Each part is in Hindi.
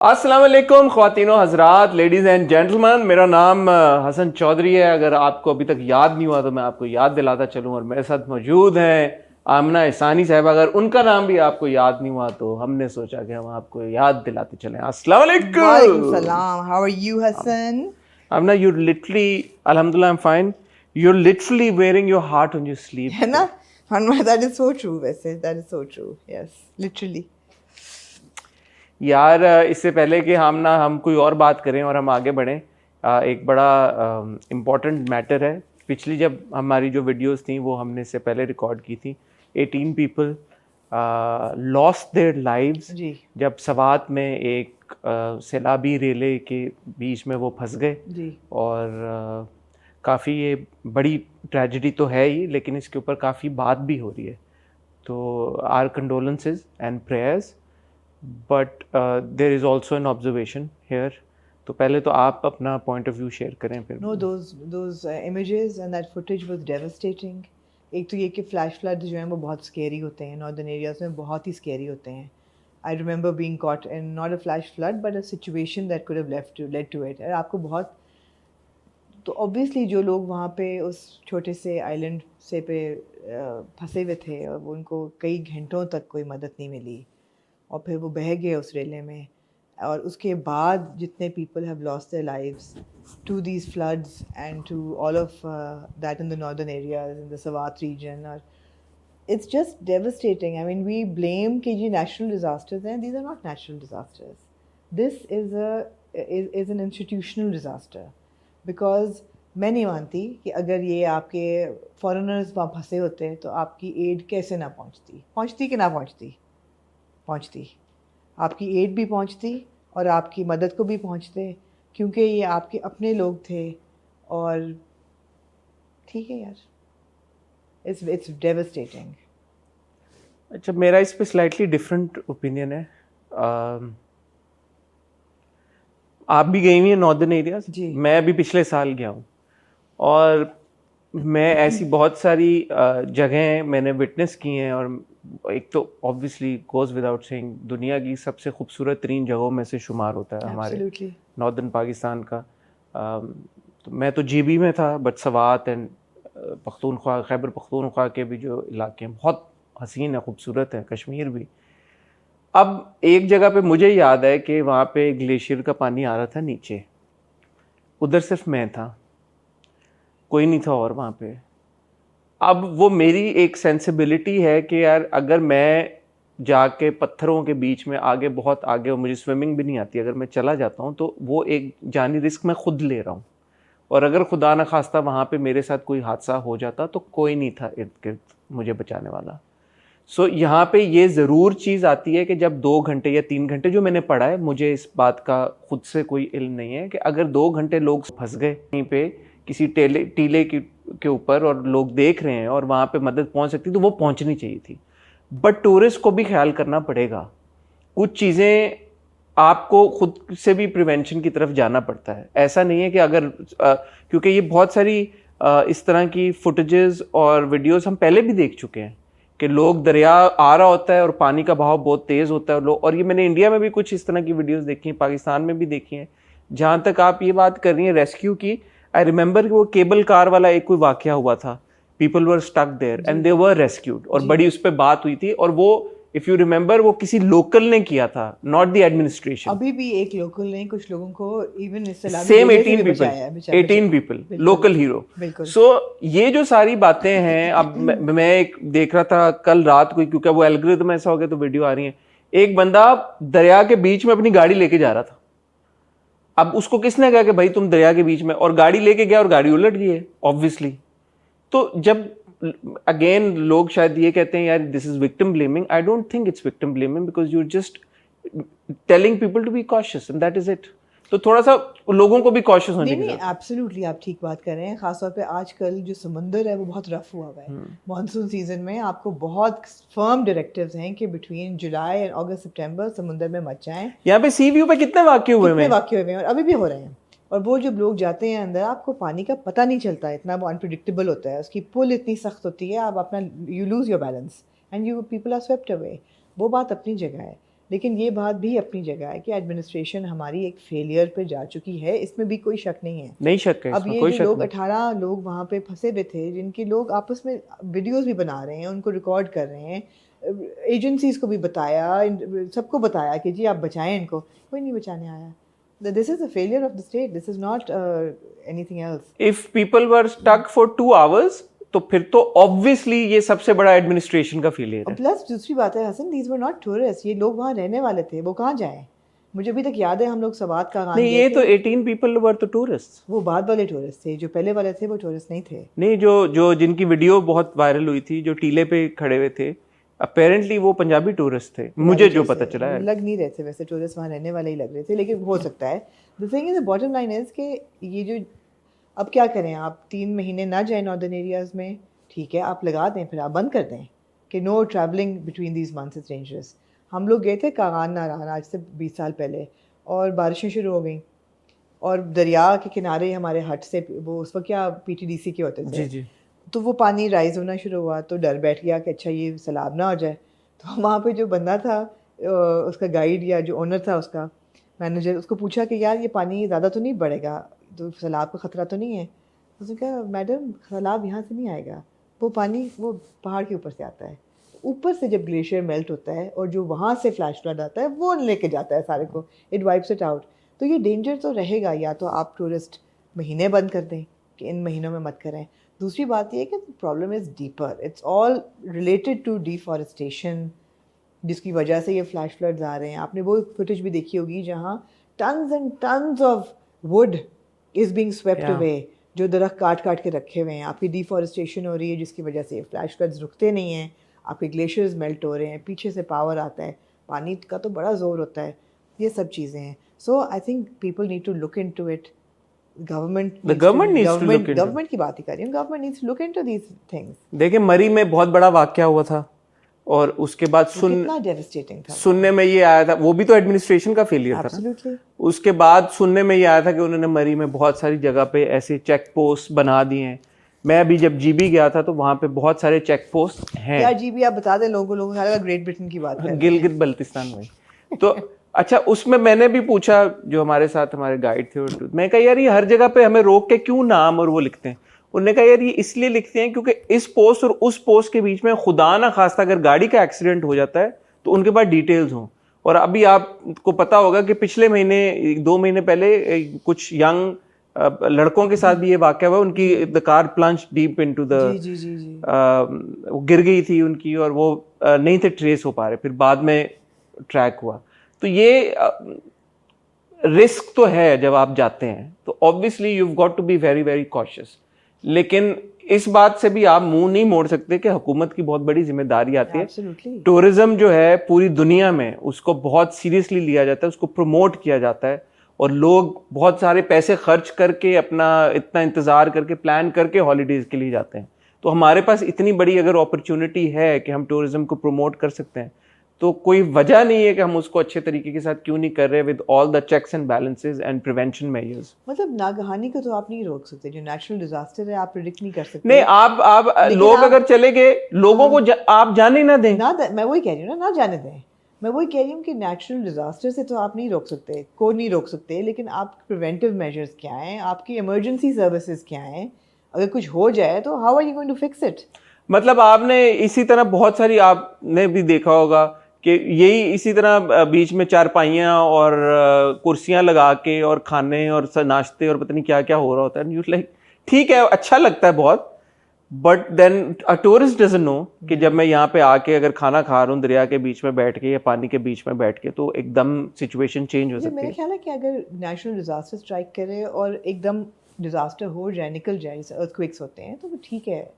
अस्सलाम वालेकुम ख्वातीनो हजरात, लेडीज़ एंड जेंटलमैन। मेरा नाम हसन चौधरी है। अगर आपको अभी तक याद नहीं हुआ तो मैं आपको याद दिलाता चलूं। और मेरे साथ मौजूद हैं आमना इसानी साहब। अगर उनका नाम भी आपको याद नहीं हुआ तो हमने सोचा कि हम आपको याद दिलाते चलें। अस्सलाम Walaikum वालेकुम। salam. How are you, Hassan? Amna, you literally, अल्हम्दुलिल्लाह I am fine. you're literally wearing your heart on your sleeve है ना? today. That is so true, वैसे. That is so true. Yes, literally. यार इससे पहले कि हम कोई और बात करें और हम आगे बढ़ें, एक बड़ा इम्पॉर्टेंट मैटर है। पिछली जब हमारी जो वीडियोस थी वो हमने इससे पहले रिकॉर्ड की थी। 18 पीपल लॉस्ट देयर लाइव्स जी जब सवात में एक सैलाबी रेले के बीच में वो फंस गए। जी. और काफ़ी ये बड़ी ट्रेजेडी तो है ही, लेकिन इसके ऊपर काफ़ी बात भी हो रही है। तो our condolences and prayers, but there is also an observation here. तो पहले तो आप अपना पॉइंट ऑफ व्यू शेयर करें फिर। No, those images and that footage was devastating. एक तो ये कि फ्लैश फ्लड जो हैं वो बहुत स्केरी होते हैं. नॉर्दर्न एरियाज में बहुत ही स्केरी होते हैं. I remember being caught in not a flash flood but a situation that could have led to it. और आपको बहुत, तो ऑब्वियसली जो लोग वहाँ पे उस छोटे से आइलैंड से पे फंसे हुए थे और वो उनको कई घंटों तक कोई मदद नहीं मिली और फिर वो बह गए उस रेले में. और उसके बाद जितने people have lost their lives to these floods and to all of that in the northern areas in the Swat region, और it's just devastating. I mean, we blame कि ये natural disasters हैं. These are not natural disasters. This is an institutional disaster. Because मैं नहीं मानती कि अगर ये आपके foreigners वहाँ फंसे होते तो आपकी aid कैसे ना पहुँचती कि ना पहुँचती. आपकी aid भी पहुँचती और आपकी मदद को भी पहुँचते, क्योंकि ये आपके अपने लोग थे. और ठीक है यार, it's devastating. अच्छा, मेरा इस पे स्लाइटली डिफरेंट ओपिनियन है। आप भी गई हुई हैं नॉर्दर्न एरियाज? जी. मैं अभी पिछले साल गया हूँ और मैं ऐसी बहुत सारी जगहें मैंने विटनेस की हैं। और एक तो ऑब्वियसली गोज़ विदाउट सेइंग दुनिया की सबसे खूबसूरत तरीन जगहों में से शुमार होता है हमारे Absolutely. नॉर्दर्न पाकिस्तान का। तो मैं तो जीबी में था, बट सवात एंड पख्तूनख्वा, खैबर पख्तूनख्वा के भी जो इलाके हैं बहुत हसीन है, खूबसूरत है, कश्मीर भी। अब एक जगह पे मुझे याद है कि वहाँ पे ग्लेशियर का पानी आ रहा था नीचे, उधर सिर्फ मैं था, कोई नहीं था और वहाँ पे। अब वो मेरी एक सेंसिबिलिटी है कि यार अगर मैं जाके पत्थरों के बीच में आगे, बहुत आगे, और मुझे स्विमिंग भी नहीं आती, अगर मैं चला जाता हूँ तो वो एक जानी रिस्क मैं खुद ले रहा हूँ। और अगर खुदा न खास्ता वहाँ पे मेरे साथ कोई हादसा हो जाता तो कोई नहीं था इर्द गिर्द मुझे बचाने वाला। सो यहाँ पे ये ज़रूर चीज़ आती है कि जब 2 घंटे या 3 घंटे, जो मैंने पढ़ा है, मुझे इस बात का खुद से कोई इल्म नहीं है, कि अगर 2 घंटे लोग फंस गए कहीं पे किसी टीले के ऊपर और लोग देख रहे हैं और वहाँ पे मदद पहुँच सकती तो वो पहुँचनी चाहिए थी। बट टूरिस्ट को भी ख्याल करना पड़ेगा, कुछ चीज़ें आपको खुद से भी प्रिवेंशन की तरफ जाना पड़ता है। ऐसा नहीं है कि अगर क्योंकि ये बहुत सारी इस तरह की फुटेजेस और वीडियोस हम पहले भी देख चुके हैं कि लोग, दरिया आ रहा होता है और पानी का बहाव बहुत तेज़ होता है, और ये मैंने इंडिया में भी कुछ इस तरह की वीडियोस देखी हैं, पाकिस्तान में भी देखी हैं। जहाँ तक आप ये बात कर रही हैं रेस्क्यू की, आई रिमेंबर वो केबल कार वाला एक कोई वाकया हुआ था, people were stuck there and they were rescued, और बड़ी उस पर बात हुई थी। और वो, इफ यू रिमेंबर, वो किसी लोकल ने किया था, नॉट द एडमिनिस्ट्रेशन। अभी भी एक लोकल ने कुछ लोगों को इवन इस सेम 18 पीपल लोकल हीरो। सो ये जो सारी बातें हैं, अब मैं एक देख रहा था कल रात को, क्योंकि वो एल्गोरिथम ऐसा हो गया तो वीडियो आ रही है, एक बंदा दरिया के बीच में अपनी गाड़ी लेके जा रहा था। अब उसको किसने कहा कि भाई तुम दरिया के बीच में, और गाड़ी लेके गया और गाड़ी उलट गई है ऑब्वियसली। तो जब अगेन लोग शायद ये कहते हैं यार this is victim blaming, I don't think it's victim blaming, because you are just telling people to be cautious and that is it. तो थोड़ा सा लोगों को भी कॉशियस होने की जरूरत है। एब्सोल्युटली, आप ठीक बात कर रहे हैं. खासतौर पे आजकल जो समंदर है वो बहुत रफ हुआ हुआ है. मॉनसून सीजन में आपको बहुत फर्म डायरेक्टिव्स हैं कि बिटवीन जुलाई एंड अगस्त सितंबर समुंदर में मत जाएं. यहाँ पे सी व्यू पे कितने वाकये हुए हैं और अभी भी हो रहे हैं. और वो जब लोग जाते हैं अंदर, आपको पानी का पता नहीं चलता, इतना वो अनप्रिडिक्टेबल होता है, उसकी पुल इतनी सख्त होती है, आप अपना you lose your balance and you people are swept away. वो बात अपनी जगह है. लेकिन ये बात भी अपनी जगह है कि एडमिनिस्ट्रेशन हमारी एक फेलियर पे जा चुकी है, इसमें भी कोई शक नहीं है। नहीं शक है अब इसमें, ये कोई जो शक लोग नहीं। 18 लोग वहाँ पे फंसे हुए थे, जिनके लोग आपस में वीडियोस भी बना रहे हैं, उनको रिकॉर्ड कर रहे हैं, एजेंसीज को भी बताया, सबको बताया कि जी आप बचाएं इनको, कोई नहीं बचाने आया। This is a failure of the state, this is not anything else. If people were stuck for 2 hours तो फिर तो ऑब्वियसली ये सबसे बड़ा एडमिनिस्ट्रेशन का फेलियर और है। प्लस दूसरी बात है Hasan, these were not tourist, ये लोग वहाँ रहने वाले थे, वो कहाँ जाएं? मुझे अभी तक याद है हम लोग सवात का नहीं, ये तो 18 पीपल वर तो टूरिस्ट। वो बाद वाले टूरिस्ट थे, जो पहले वाले थे वो टूरिस्ट नहीं थे। नहीं, जो जो जिनकी वीडियो बहुत वायरल हुई थी, जो टीले पे खड़े हुए थे, अपेरेंटली वो पंजाबी टूरिस्ट थे, मुझे जो पता चला है। लग नहीं रहे थे वैसे, टूरिस्ट वहाँ रहने वाले ही लग रहे थे, लेकिन हो सकता है। The thing is, the bottom line is कि ये जो अब क्या करें, आप 3 महीने ना जाए नॉर्दर्न एरियाज़ में, ठीक है आप लगा दें, फिर आप बंद कर दें कि know travelling between these months is dangerous. हम लोग गए थे कागान नारान आज से 20 साल पहले, और बारिशें शुरू हो गई, और दरिया के किनारे हमारे हट से, वो उस वक्त क्या PTDC के होते थे, जी जी। तो वो पानी राइज होना शुरू हुआ, तो डर बैठ गया कि अच्छा ये सैलाब ना हो जाए। तो वहाँ पे जो बंदा था, उसका गाइड या जो ओनर था, उसका मैनेजर, उसको पूछा कि यार ये पानी ज़्यादा तो नहीं बढ़ेगा, तो सैलाब का ख़तरा तो नहीं है? उसने कहा मैडम सैलाब यहाँ से नहीं आएगा, वो पानी वो पहाड़ के ऊपर से आता है, ऊपर से जब ग्लेशियर मेल्ट होता है और जो वहाँ से फ्लैश फ्लड आता है वो लेके जाता है सारे को, इट वाइप्स इट आउट। तो ये डेंजर तो रहेगा, या तो आप टूरिस्ट महीने बंद कर दें कि इन महीनों में मत करें। दूसरी बात ये है कि problem is deeper, it's all related to deforestation, जिसकी वजह से ये फ्लैश फ्लड्स आ रहे हैं। आपने वो फुटेज भी देखी होगी जहाँ tons and tons of would is being swept away, जो दरख्त काट काट के रखे हुए हैं। आपकी डिफॉरेस्टेशन हो रही है जिसकी वजह से फ्लैश फ्लड्स रुकते नहीं हैं, आपके ग्लेशियर्स मेल्ट हो रहे हैं, पीछे से पावर आता है, पानी का तो बड़ा ज़ोर होता है, ये सब चीज़ें हैं। So I think people need to look into it. Government की बात ही कर रही हूँ, government needs to look into these things. देखिए, मरी में बहुत बड़ा वाकया हुआ था, और उसके बाद कितना डेवस्टेटिंग था, सुनने में ये आया था, वो भी तो एडमिनिस्ट्रेशन का फेलियर था ना। Absolutely. उसके बाद सुनने में ये आया था कि उन्होंने मरी में बहुत सारी जगह पे ऐसे चेक पोस्ट बना दिए हैं। मैं अभी जब GB गया था तो वहाँ पे बहुत सारे चेक पोस्ट हैं। क्या GB आप बता दें लोगों को, ग्रेट ब्रिटेन की बात है, गिलगित बल्तिस्तान में। तो अच्छा, उसमें मैंने भी पूछा जो हमारे साथ हमारे गाइड थे, मैं कहा यार ये हर जगह पे हमें रोक के क्यों नाम और वो लिखते हैं? उन्होंने कहा यार ये इसलिए लिखते हैं क्योंकि इस पोस्ट और उस पोस्ट के बीच में खुदा ना खास्ता अगर गाड़ी का एक्सीडेंट हो जाता है तो उनके पास डिटेल्स हों। और अभी आपको पता होगा कि पिछले महीने 2 महीने पहले कुछ यंग लड़कों के साथ भी ये वाकया हुआ, उनकी the car plunge deep into the, वो गिर गई थी उनकी, और वो नहीं थे ट्रेस हो पा रहे, फिर बाद में ट्रैक हुआ। तो ये रिस्क तो है जब आप जाते हैं, तो obviously you got to be very very cautious. लेकिन इस बात से भी आप मुंह नहीं मोड़ सकते कि हुकूमत की बहुत बड़ी जिम्मेदारी आती है। टूरिज्म जो है पूरी दुनिया में, उसको बहुत सीरियसली लिया जाता है, उसको प्रमोट किया जाता है, और लोग बहुत सारे पैसे खर्च करके अपना इतना इंतजार करके प्लान करके हॉलीडेज के लिए जाते हैं। तो हमारे पास इतनी बड़ी अगर अपॉर्चुनिटी है कि हम टूरिज्म को प्रमोट कर सकते हैं, तो कोई वजह नहीं है कि हम उसको अच्छे तरीके के साथ क्यों नहीं कर रहे, with all the checks and balances and prevention measures. मतलब नागहानी को तो आप नहीं रोक सकते, जो नेचुरल डिजास्टर है आप प्रेडिक्ट नहीं कर सकते। नहीं, आप लोग अगर चले गए, लोगों को आप जाने ना दें। मैं वही कह रही हूँ ना जाने दें। मैं वही कह रही हूँ कि नेचुरल डिजास्टर से तो आप नहीं रोक सकते, को नहीं रोक सकते, लेकिन आप प्रिवेंटिव मेजर्स क्या हैं, आपकी इमरजेंसी सर्विसेज क्या हैं? अगर कुछ हो जाए तो how are you going to fix it? मतलब आपने इसी तरह बहुत सारी, आपने भी देखा होगा कि यही इसी तरह बीच में चारपाइयाँ और कुर्सियाँ लगा के और खाने और नाश्ते और पता नहीं क्या क्या हो रहा होता है। यू लाइक ठीक है, अच्छा लगता है बहुत, but then a tourist doesn't know कि जब मैं यहाँ पे आके अगर खाना खा रहा हूँ दरिया के बीच में बैठ के या पानी के बीच में बैठ के, तो एकदम सिचुएशन चेंज हो सकती है। मेरा ख्याल है कि अगर नेचुरल डिजास्टर स्ट्राइक करे और एकदम डिजास्टर हो जाए, निकल जाए, जैसे अर्थक्वेक्स होते हैं, तो वो ठीक है,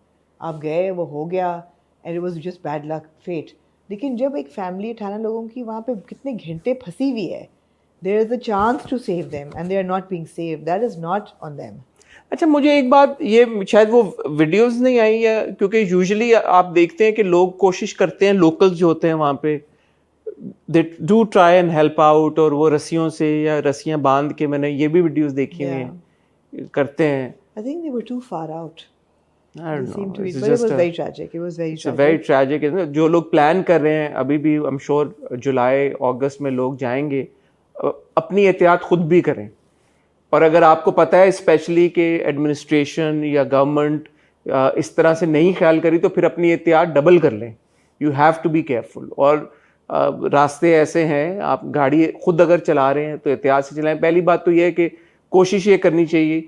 आप गए, वो हो गया, and it was just bad luck, fate. लेकिन जब एक फैमिली 18 लोगों की वहाँ पे कितने घंटे फंसी हुई है, there is a chance to save them and they are not being saved, that is not on them. अच्छा, मुझे एक बात, ये शायद वो वीडियोस नहीं आई है, क्योंकि यूजुअली आप देखते हैं कि लोग कोशिश करते हैं, लोकल्स जो होते हैं वहाँ पे, they do try and help out, और वो रस्सियों से या रस्सियाँ बांध के, मैंने ये भी वीडियोस देखी हुई हैं, करते हैं। I think they were too far out. I don't They seem know. to be, It's but it just was a- very tragic. It was very It's a tragic. very tragic, isn't it? जो लोग प्लान कर रहे हैं अभी भी, I'm sure जुलाई अगस्त में लोग जाएंगे, अपनी एहतियात खुद भी करें। और अगर आपको पता है स्पेशली कि एडमिनिस्ट्रेशन या गवर्नमेंट इस तरह से नहीं ख्याल करी, तो फिर अपनी एहतियात डबल कर लें। You have to be careful. और रास्ते ऐसे हैं, आप गाड़ी खुद अगर चला रहे हैं तो एहतियात से चलाएं। पहली बात तो यह है कि कोशिश ये करनी चाहिए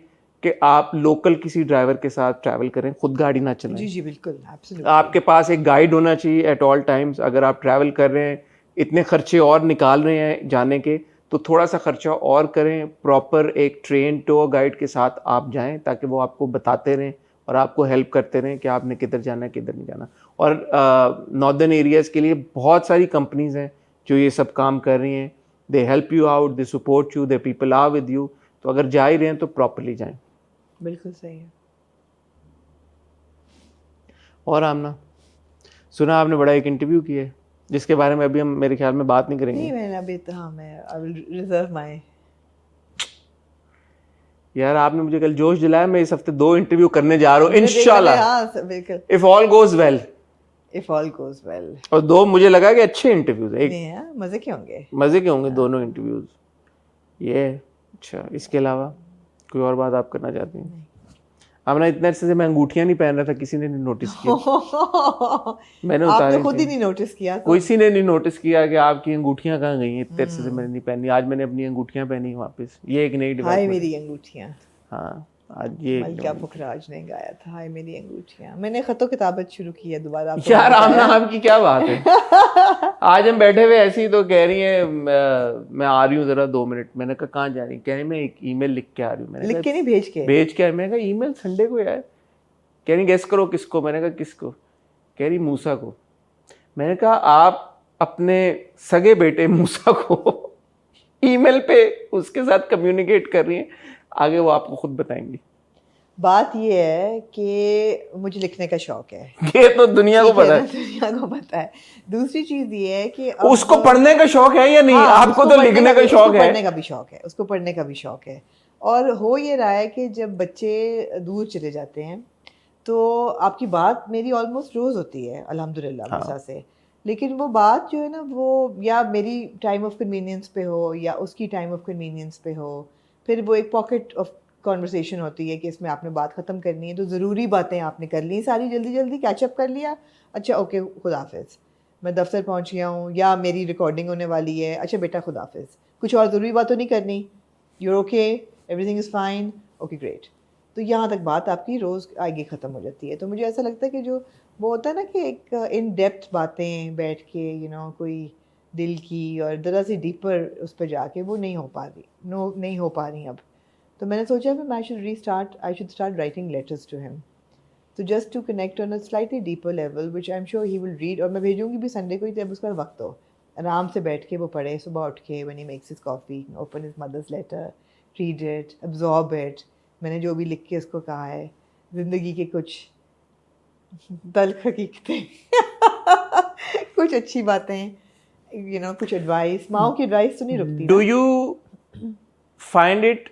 कि आप लोकल किसी ड्राइवर के साथ ट्रैवल करें, खुद गाड़ी ना चलाएं। जी जी बिल्कुल, एब्सोल्युटली। आपके पास एक गाइड होना चाहिए एट ऑल टाइम्स। अगर आप ट्रैवल कर रहे हैं, इतने खर्चे और निकाल रहे हैं जाने के, तो थोड़ा सा खर्चा और करें। प्रॉपर एक ट्रेन टूर गाइड के साथ आप जाएं, ताकि वो आपको बताते रहें और आपको हेल्प करते रहें कि आपने किधर जाना है, किधर नहीं जाना। और नॉर्दर्न एरियाज़ के लिए बहुत सारी कंपनीज हैं जो ये सब काम कर रही हैं। They help you out, they support you, they people are with you. तो अगर जा ही रहे हैं तो प्रॉपरली जाएं। बिल्कुल सही है। और आमना, सुना आपने बड़ा एक इंटरव्यू किया है, जिसके बारे में अभी हम मेरे ख्याल में बात नहीं नहीं, करेंगे। मैंने अभी तो, हाँ, मैं आई विल रिजर्व माय। यार आपने मुझे कल जोश दिलाया, मैं इस हफ्ते 2 इंटरव्यू करने जा रहा हूँ इंशाल्लाह, हाँ बिल्कुल, if all goes well. If all goes well. और 2 मुझे लगा कि अच्छे इंटरव्यूज, एक नहीं है, मजे के होंगे। मजे के होंगे दोनों इंटरव्यूज। ये अच्छा, इसके अलावा कोई और बात आप करना चाहती हैं? हमने इतने अरसे से मैं अंगूठियां नहीं पहन रहा था, किसी ने नहीं नोटिस किया। मैंने उतारी आपने खुद ही थी। नहीं नोटिस किया तो? किसी ने नहीं नोटिस किया कि आपकी अंगूठियां कहाँ गई हैं। इतने अरसे से मैंने नहीं पहनी, आज मैंने अपनी अंगूठियां पहनी वापस। ये एक नई हाय डिवाइस। मेरी अंगूठियां, हाँ, आज ये मलका पुखराज ने गाया था, हाय मेरी अंगूठियां। मैंने खतो किताबत शुरू की है दोबारा। आपको यार बताया। आमना, आपकी क्या बात है? आज हम बैठे हुए ऐसे ही, तो कह रही है मैं आ रही हूँ जरा 2 मिनट। मैंने कहा कहाँ जा रही? कह रही मैं एक ईमेल लिख के आ रही हूँ। मैंने लिख कहा के नहीं, भेज के। भेज के। मैंने कहा ईमेल संडे को यार। कह रही गेस करो किसको? मैंने कहा किसको? कह रही मूसा को। मैंने कहा आप अपने सगे बेटे मूसा को ईमेल पे उसके साथ कम्युनिकेट कर रही हैं, आगे वो आपको खुद बताएंगी। बात ये है कि मुझे लिखने का शौक है। ये तो दुनिया को पता है। दुनिया को पता है। दूसरी चीज ये है कि उसको पढ़ने का शौक है या नहीं? हाँ, आपको उसको तो पढ़ने लिखने का शौक है। पढ़ने का भी शौक है, उसको पढ़ने का भी शौक है। और हो ये रहा है कि जब बच्चे दूर चले जाते हैं तो आपकी बात मेरी ऑलमोस्ट रोज होती है अल्हम्दुलिल्लाह मूसा से। लेकिन वो बात जो है ना, वो या मेरी टाइम ऑफ कन्वीनियंस पे हो या उसकी टाइम ऑफ कन्वीनियंस पे हो, फिर वो एक पॉकेट ऑफ कॉन्वर्सेशन होती है कि इसमें आपने बात ख़त्म करनी है, तो ज़रूरी बातें आपने कर ली सारी, जल्दी जल्दी कैचअप कर लिया। अच्छा ओके, खुदा हाफिज़, मैं दफ्तर पहुंच गया हूँ, या मेरी रिकॉर्डिंग होने वाली है। अच्छा बेटा खुदा हाफिज़, कुछ और ज़रूरी बात तो नहीं करनी? You're okay, everything is fine, okay great. तो यहाँ तक बात आपकी रोज़ आगे ख़त्म हो जाती है। तो मुझे ऐसा लगता है कि जो वो होता है ना कि एक इन डेप्थ बातें बैठ के कोई दिल की और ज़रा सी डीपर उस पर जाके वो नहीं हो पा रही, नहीं हो पा रही अब। तो मैंने सोचा कि I should start writing letters to him, तो just to connect on a slightly deeper level which I am sure he will read. और मैं भेजूंगी भी संडे को ही, जब उसका वक्त हो, आराम से बैठ के वो पढ़े सुबह उठ के, when he makes his coffee, open his mother's letter, read it, absorb it. मैंने जो भी लिख के उसको कहा है, ज़िंदगी के कुछ तल्ख हकीकतें कुछ अच्छी बातें, कुछ एडवाइस। माओ की एडवाइस तो नहीं रुकती। Do you find it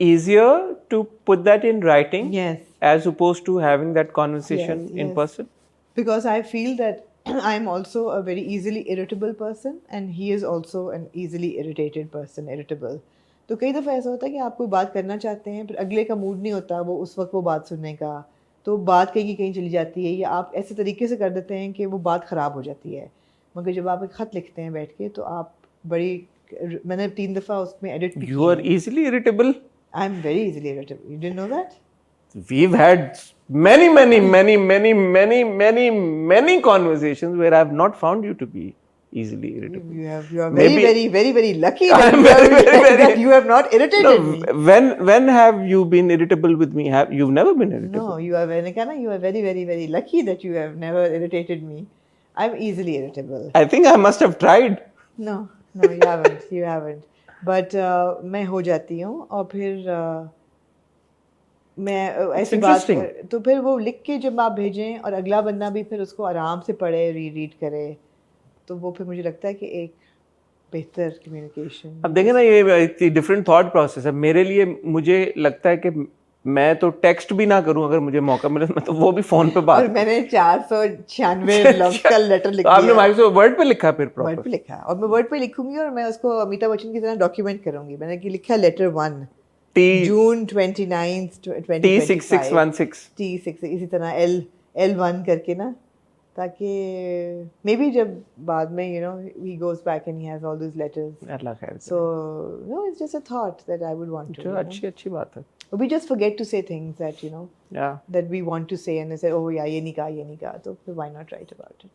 easier to put that in writing? Yes. As opposed to having that conversation in Yes. person? Because I feel that I'm also a very easily irritable person and he is also an easily irritated person, irritable. तो कई दफ़ा ऐसा होता है कि आप कोई बात करना चाहते हैं, फिर अगले का मूड नहीं होता वो उस वक्त वो बात सुनने का, तो बात कहीं की कहीं चली जाती है, या आप ऐसे तरीके से कर देते हैं कि वो बात ख़राब हो जाती है। मगर जब आप एक ख़त लिखते हैं बैठ के, तो आप मैंने 3 दफ़ा उसमें एडिट भी You are easily irritable? I'm very easily irritable. You didn't know that? We've had many conversations where I've not found you to be easily irritable. You are very, Maybe- very, very, very lucky I that, am that you have not irritated me. When have you been irritable with me? You've never been irritable. No, you are very, very, very lucky that you have never irritated me. I'm easily irritable. I think I must have tried. No, you haven't. You haven't. But मैं हो जाती हूँ, और फिर मैं ऐसी बात, तो फिर वो लिख के जब आप भेजें और अगला बंदा भी फिर उसको आराम से पढ़े, रीड करे, तो वो फिर मुझे लगता है कि एक बेहतर कम्युनिकेशन। अब देखें ना, ये डिफरेंट थॉट प्रोसेस है। मेरे लिए मुझे लगता है कि मैं तो टेक्स्ट भी ना करूं अगर मुझे मौका मिले, मैं तो वो भी फोन पे बात। और मैंने 496 लव का लेटर लिख दिया। आपने माइक से वर्ड पे लिखा फिर प्रॉपर? वर्ड पे लिखा, और मैं वर्ड पे लिखूंगी और मैं उसको अमिताभ बच्चन की तरह डॉक्यूमेंट करूंगी। मैंने कि लिखा लेटर 1 जून 29 2025 T6616 T6 इसी तरह L1 करके ना, ताकि मे बी जब बाद में you know he goes back and he has all this letters. Allah खैर। So no it's just a thought that I would want to, जो अच्छी बात है। we just forget to say things that you know Yeah. that we want to say, and they say oh yeah ये नहीं कहा, तो फिर why not write about it?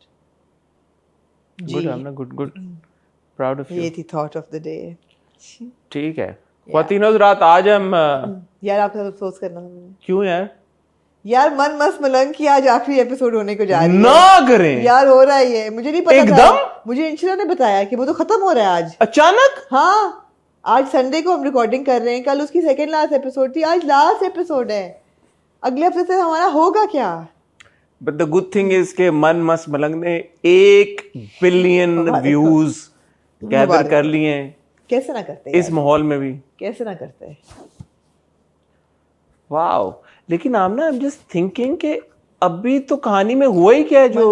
Good, Amna, good. Proud of you. ये थी thought of the day. ठीक है। ख्वातीनों रात आज हम यार आपका अफसोस करना था मैंने। क्यों यार मन मस्त मलंग की आज आखिरी एपिसोड होने को जा रही है। ना करें यार, हो रहा है ये, मुझे नहीं पता एकदम था। मुझे इंशिरा ने बताया कि वो तो खत्म हो रहा है आज अचानक। हाँ, आज संडे को हम रिकॉर्डिंग कर रहे हैं, कल उसकी सेकंड लास्ट एपिसोड थी, आज लास्ट एपिसोड है। अगले हफ्ते से हमारा होगा क्या? But the good thing is के मन मस्त मलंग ने 1 बिलियन व्यूज गैदर कर लिए हैं। कैसे ना करते इस माहौल में भी, कैसे ना करते। वाओ। लेकिन आमना आई एम जस्ट थिंकिंग कि अभी तो कहानी में हुआ ही क्या है जो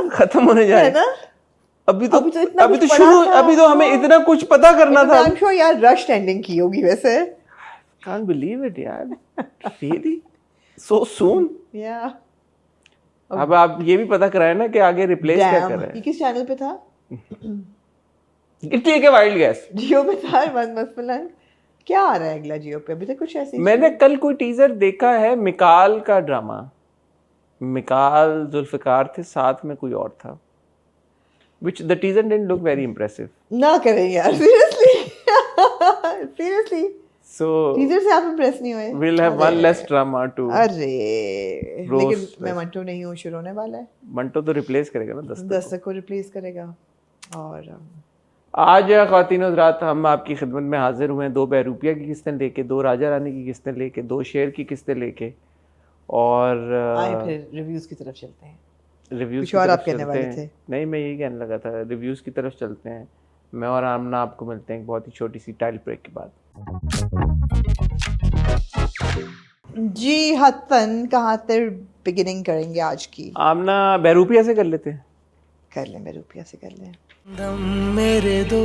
खत्म होने जाए ना? अभी तो शुरू, अभी तो हमें इतना कुछ पता करना था। I'm sure यार रश एंडिंग की होगी वैसे। Can't believe it यार, really so soon। Yeah। अब आप ये भी पता कराए ना कि आगे रिप्लेस क्या कर रहे हैं। ये किस चैनल पे था? ठीक है, वाइल्ड गैस जियो पे था। मस्त मलंग क्या आ रहा है अगला जियो पे? अभी तक कुछ ऐसी मैंने कल कोई टीजर देखा है मिकाल का ड्रामा। मिकाल जुल्फिकार थे, साथ में कोई और था, which the teaser didn't look very impressive। ना करें यार, seriously so टीजर से आप इम्प्रेस नहीं हुए? we'll have one less drama to अरे लेकिन मैं मंटो नहीं हूँ, शुरू होने वाला है। मंटो तो रिप्लेस करेगा ना दस्तक को रिप्लेस करेगा। और आज ख्वातीनो हज़रात हम आपकी खिदमत में हाजिर हुए हैं 2 बहरूपिया की किस्तें लेके, 2 राजा रानी की किस्तें लेके, 2 शेर की किस्तें लेके, और फिर रिव्यूज की तरफ चलते हैं। रिव्यूज और आप कहने वाले थे? नहीं, मैं यही कहने लगा था, रिव्यूज की तरफ चलते हैं। मैं और आमना आपको मिलते हैं एक बहुत ही छोटी सी टाइल ब्रेक के बाद। जी हसन, कहाँ से बिगिनिंग करेंगे आज की? आमना बहरूपिया से कर लेते हैं। कर लें, बहरूपिया से कर लें। मेरे दो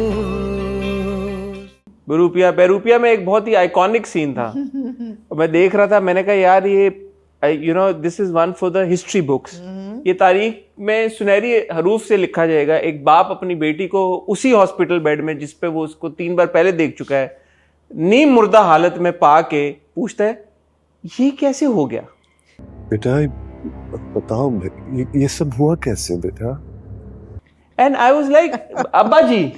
बहरूपिया में एक बहुत ही आइकॉनिक सीन था। मैं देख रहा था, मैंने कहा यार ये you know this is one for the history books. ये तारीख में सुनहरी हरूफ से लिखा जाएगा। एक बाप अपनी बेटी को उसी हॉस्पिटल बेड में जिस पे वो उसको 3 बार पहले देख चुका है, नीम मुर्दा हालत में पा के पूछता है ये कैसे हो गया? बेटा बताओ ये सब हुआ कैसे बेटा? एंड आई वाज लाइक अब्बा जी,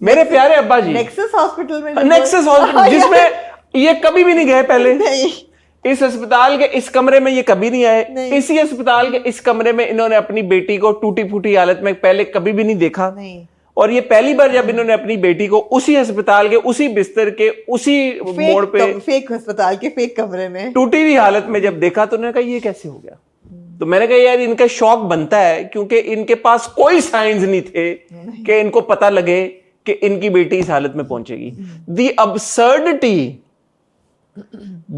मेरे प्यारे अब्बा जी, नेक्सस हॉस्पिटल में, नेक्सस हॉस्पिटल जिसमें ये कभी भी नहीं गए पहले। नहीं। इस अस्पताल के इस कमरे में ये कभी नहीं आए। इसी अस्पताल के इस कमरे में इन्होंने अपनी बेटी को टूटी फूटी हालत में पहले कभी भी नहीं देखा। नहीं। और ये पहली बार जब इन्होंने अपनी बेटी को उसी अस्पताल के उसी बिस्तर के उसी मोड़ पे फेक अस्पताल के फेक कमरे में टूटी हुई हालत में जब देखा तो उन्होंने कहा ये कैसे हो गया? तो मैंने कहा यार इनका शौक बनता है, क्योंकि इनके पास कोई साइंस नहीं थे कि इनको पता लगे कि इनकी बेटी इस हालत में पहुंचेगी।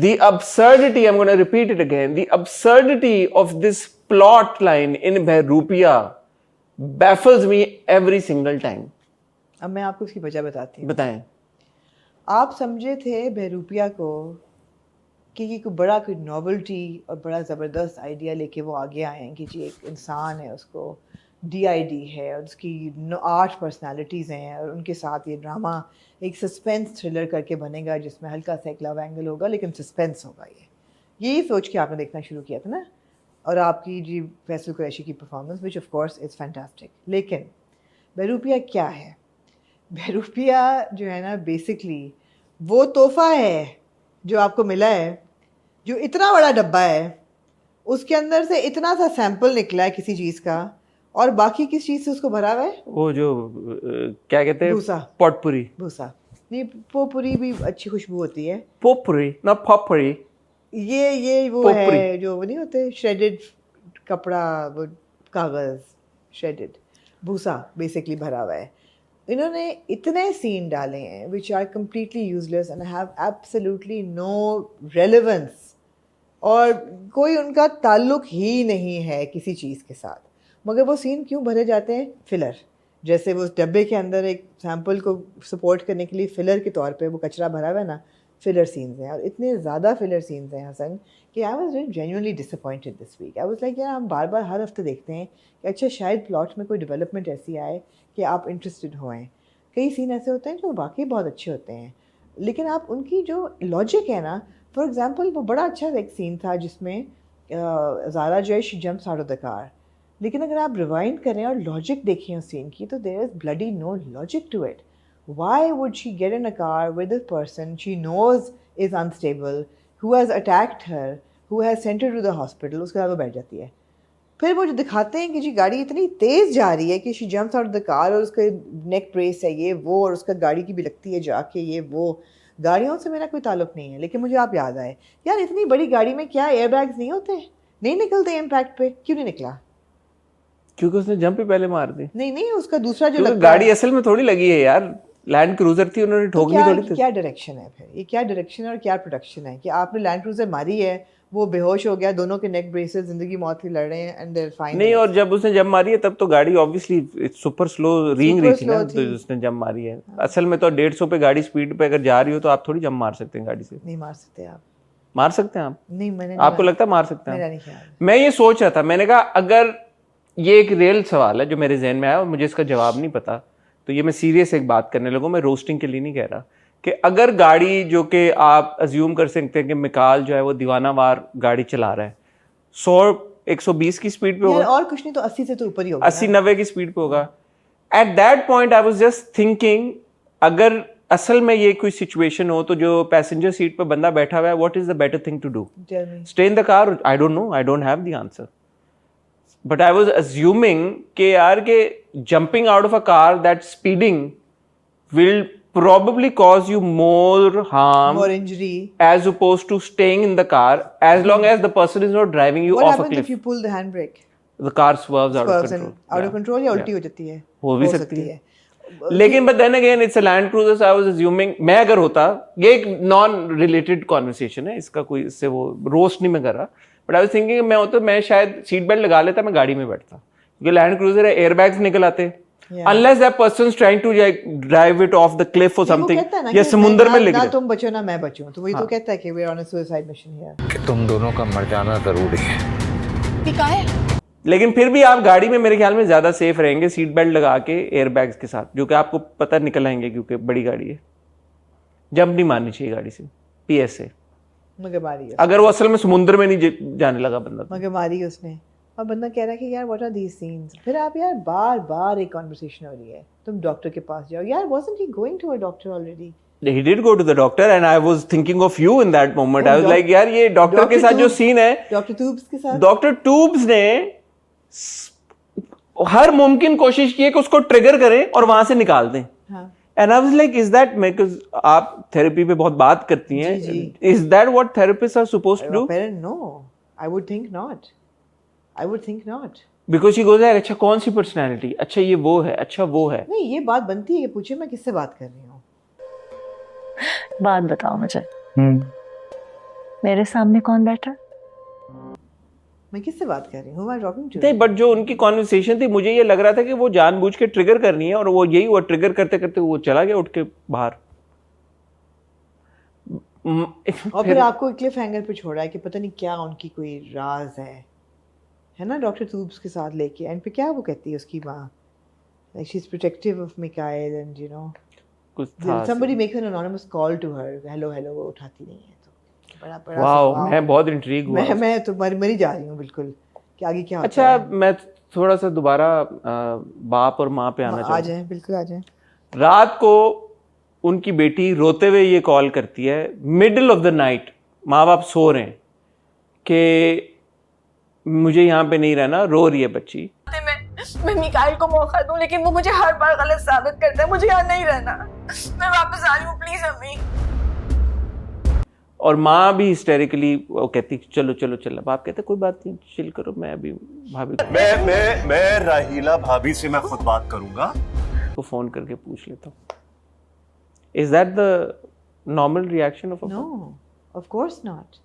The absurdity, I'm going to repeat it again, the absurdity of this plot line in Bहरूpiya baffles me every single time. अब मैं आपको उसकी वजह बताती हूँ। बताएं। आप समझे थे बहरूपिया को कि ये कोई नॉवेल्टी और बड़ा ज़बरदस्त आइडिया लेके वो आगे आए हैं कि जी एक इंसान है, उसको DID है और उसकी 8 पर्सनालिटीज़ हैं, और उनके साथ ये ड्रामा एक सस्पेंस थ्रिलर करके बनेगा जिसमें हल्का सा एक लव एंगल होगा लेकिन सस्पेंस होगा। यही सोच के आपने देखना शुरू किया था ना, और आपकी जी फैसल कुरैशी की performance which of course is fantastic. लेकिन बहरूपिया क्या है? बहरूपिया जो है ना, बेसिकली वो तोहफा है जो आपको मिला है, जो इतना बड़ा डब्बा है, उसके अंदर से इतना सा सैंपल निकला है किसी चीज़ का, और बाकी किस चीज़ से उसको भरा हुआ है? वो जो क्या कहते हैं, भूसा, पॉटपुरी। भूसा नहीं, पोपुरी भी अच्छी खुशबू होती है। पोपुरी ना पॉपपुरी। ये वो पोपुरी है जो वो नहीं होते श्रेडेड कपड़ा, वो कागज़, श्रेडेड भूसा बेसिकली भरा हुआ है। इन्होंने इतने सीन डाले हैं which are completely useless and have absolutely no relevance, और कोई उनका ताल्लुक ही नहीं है किसी चीज़ के साथ, मगर वो सीन क्यों भरे जाते हैं? फिलर। जैसे वो उस डब्बे के अंदर एक सैम्पल को सपोर्ट करने के लिए फिलर के तौर पे वो कचरा भरा हुआ है ना, फिलर सीन्स हैं, और इतने ज़्यादा फिलर सीन्स हैं हसन कि I was genuinely disappointed this week. I was like यार हम बार बार हर हफ्ते देखते हैं कि अच्छा शायद प्लॉट में कोई डेवलपमेंट ऐसी आए कि आप इंटरेस्टेड होएं। कई सीन ऐसे होते हैं जो वाकई बहुत अच्छे होते हैं, लेकिन आप उनकी जो लॉजिक है ना, फॉर एग्जांपल वो बड़ा अच्छा एक सीन था जिसमें ज़ारा जो है she jumps out of the car, लेकिन अगर आप रिवाइंड करें और लॉजिक देखें उस सीन की तो there is bloody no logic to it. Why would she get in a car with a person she knows is unstable, who has attacked her, who has sent her to the hospital? उसके बाद वो बैठ जाती है। फिर वो जो दिखाते हैं कि जी गाड़ी इतनी तेज़ जा रही है कि she jumps out of the car और उसका नेक ब्रेस है ये वो, और उसका गाड़ी की भी लगती है जाके ये वो। गाड़ियों से मेरा कोई ताल्लुक नहीं है, लेकिन मुझे आप याद आए यार इतनी बड़ी गाड़ी में क्या एयर बैग्स नहीं होते? नहीं निकलते इम्पैक्ट पे? क्यों नहीं निकला? क्योंकि उसने जंप ही पहले मार दी। नहीं उसका दूसरा जो क्योंकि गाड़ी असल में थोड़ी लगी है यार, लैंड क्रूजर थी, उन्होंने ठोकनी थोड़ी थी। क्या डायरेक्शन है फिर? ये क्या डायरेक्शन और क्या प्रोडक्शन है कि आपने लैंड क्रूजर मारी है, वो बेहोश हो गया, दोनों के नेक ब्रेसेस जिंदगी मौत की लड़ रहे हैं एंड दे आर फाइन। नहीं, और जब उसने जंप मारी है तब तो गाड़ी ऑब्वियसली सुपर स्लो रेंग रही थी ना, तो उसने जंप मारी है। असल में तो 150 पे गाड़ी स्पीड पे अगर जा रही हो तो आप थोड़ी जंप मार सकते हैं गाड़ी से। नहीं मार सकते आप। मार सकते हैं आप? नहीं, मैंने आपको लगता है मार सकते हैं? मेरा नहीं ख्याल। मैं ये सोच रहा था, मैंने कहा अगर ये एक रियल सवाल है जो मेरे जहन में आया और मुझे इसका जवाब नहीं पता, तो ये मैं सीरियस एक बात करने लगूँ, मैं रोस्टिंग के लिए नहीं कह रहा, कि अगर गाड़ी जो कि आप अज्यूम कर सकते हैं कि मिकाल जो है वो दीवानावार गाड़ी चला रहा है, 100-120 की स्पीड पे होगा, और कुछ नहीं तो 80 से तो ऊपर ही होगा, 80-90 की स्पीड पे होगा। At that point I was just thinking, अगर असल में ये कोई सिचुएशन हो तो जो पैसेंजर सीट पे बंदा बैठा हुआ है, what is the better thing to do? Stay in the car? I don't know, I don't have the answer, but I was assuming कि यार के jumping out of a car that's speeding will probably cause you more harm, more injury, as opposed to staying in the car, as long as the person is not driving you What off a happens cliff. if you pull the handbrake? The car swerves out of control. Out of control या उल्टी हो जाती है? हो भी सकती है। लेकिन but then again it's a Land Cruiser, so I was assuming, मैं अगर होता, ये एक non related conversation है, इसका कोई इससे वो रोस्ट नहीं मैं कर रहा, but I was thinking मैं होता, मैं शायद सीट बेल्ट लगा लेता, मैं गाड़ी में बैठता, क्योंकि लैंड क्रूजर है, एयरबैग्स निकल आते, unless that person's trying to like drive it off the cliff or something, या समुंदर में लेके ना तुम बचो ना मैं बचूं, तो वही तो कहता है कि we are on a suicide mission here, कि तुम दोनों का मर जाना जरूरी है। ठीक है, लेकिन फिर भी आप गाड़ी में मेरे ख्याल में ज्यादा सेफ रहेंगे सीट बेल्ट लगा के एयरबैग्स के साथ, जो कि आपको पता निकल आएंगे क्योंकि बड़ी गाड़ी है। जंप नहीं मारनी चाहिए गाड़ी से, PSA। मगर मारी अगर वो असल में समुद्र में नहीं जाने लगा बंदा, मगर मारी उसने, और बंदा कह रहा है कि यार व्हाट आर दीज सीन्स। फिर आप यार बार बार एक कॉन्वर्सेशन हो रही है, तुम डॉक्टर के पास जाओ यार, wasn't he going to a doctor already? He did go to the doctor and I was thinking of you in that moment. I was like यार ये डॉक्टर के साथ जो सीन है, डॉक्टर ट्यूब्स के साथ, डॉक्टर ट्यूब्स ने हर मुमकिन कोशिश की है कि उसको ट्रिगर करें और वहां से निकाल दें। And I was like, is that, because आप थेरेपी पे बहुत बात करती हैं, is that what therapists are supposed to do? No, I would think not. I would think not. Because she goes like, अच्छा कौन सी पर्सनैलिटी, अच्छा ये वो है, अच्छा वो है। नहीं ये बात बनती है, पूछे मैं किससे बात कर रही हूँ? बात बताओ मुझे, मेरे सामने कौन बैठा? मैं किससे बात कर रही हूँ? मैं टॉकिंग टू। नहीं, बट जो उनकी कॉन्वर्सेशन थी, मुझे ये लग रहा था कि वो जानबूझ के ट्रिगर करनी है, और वो यही हुआ, ट्रिगर करते करते वो चला गया उठ के बाहर। और फिर आपको क्लिफ हैंगर पे छोड़ा है कि पता नहीं क्या उनकी कोई राज है ना, डॉक्टर ट्यूब्स के साथ लेके एंड पे क्या वो कहती है उसकी माँ, like she's protective of Mikhail and you know somebody makes an anonymous call to her, hello वो उठाती नहीं है, तो बड़ा वाओ, मैं बहुत इंट्रीग हुआ। मैं तो मरी जा रही हूँ बिल्कुल कि आगे क्या होता अच्छा है। मैं थोड़ा सा दोबारा बाप और माँ पे आना चाहूँगा। आ जाएं, बिल्कुल आ जाएं। रात को उनकी बेटी रोते हुए ये कॉल करती है, मिडिल ऑफ द नाइट, माँ बाप सो रहे हैं, कि मुझे यहाँ पे नहीं रहना, रो रही है बच्ची। मैं मिकाइल को मौका दूं, लेकिन वो मुझे हर बार गलत साबित करता है, मुझे यहाँ नहीं रहना, मैं वापस आ रही हूँ, प्लीज अम्मी। और माँ भी हिस्टेरिकली वो कहती चलो चलो चलो, बाप कहते कोई बात नहीं, चिल करो, मैं अभी भाभी मैं राहीला भाभी से मैं खुद बात करूंगा, को फ़ोन करके पूछ लेता हूँ। Is that the normal reaction of No, of course not.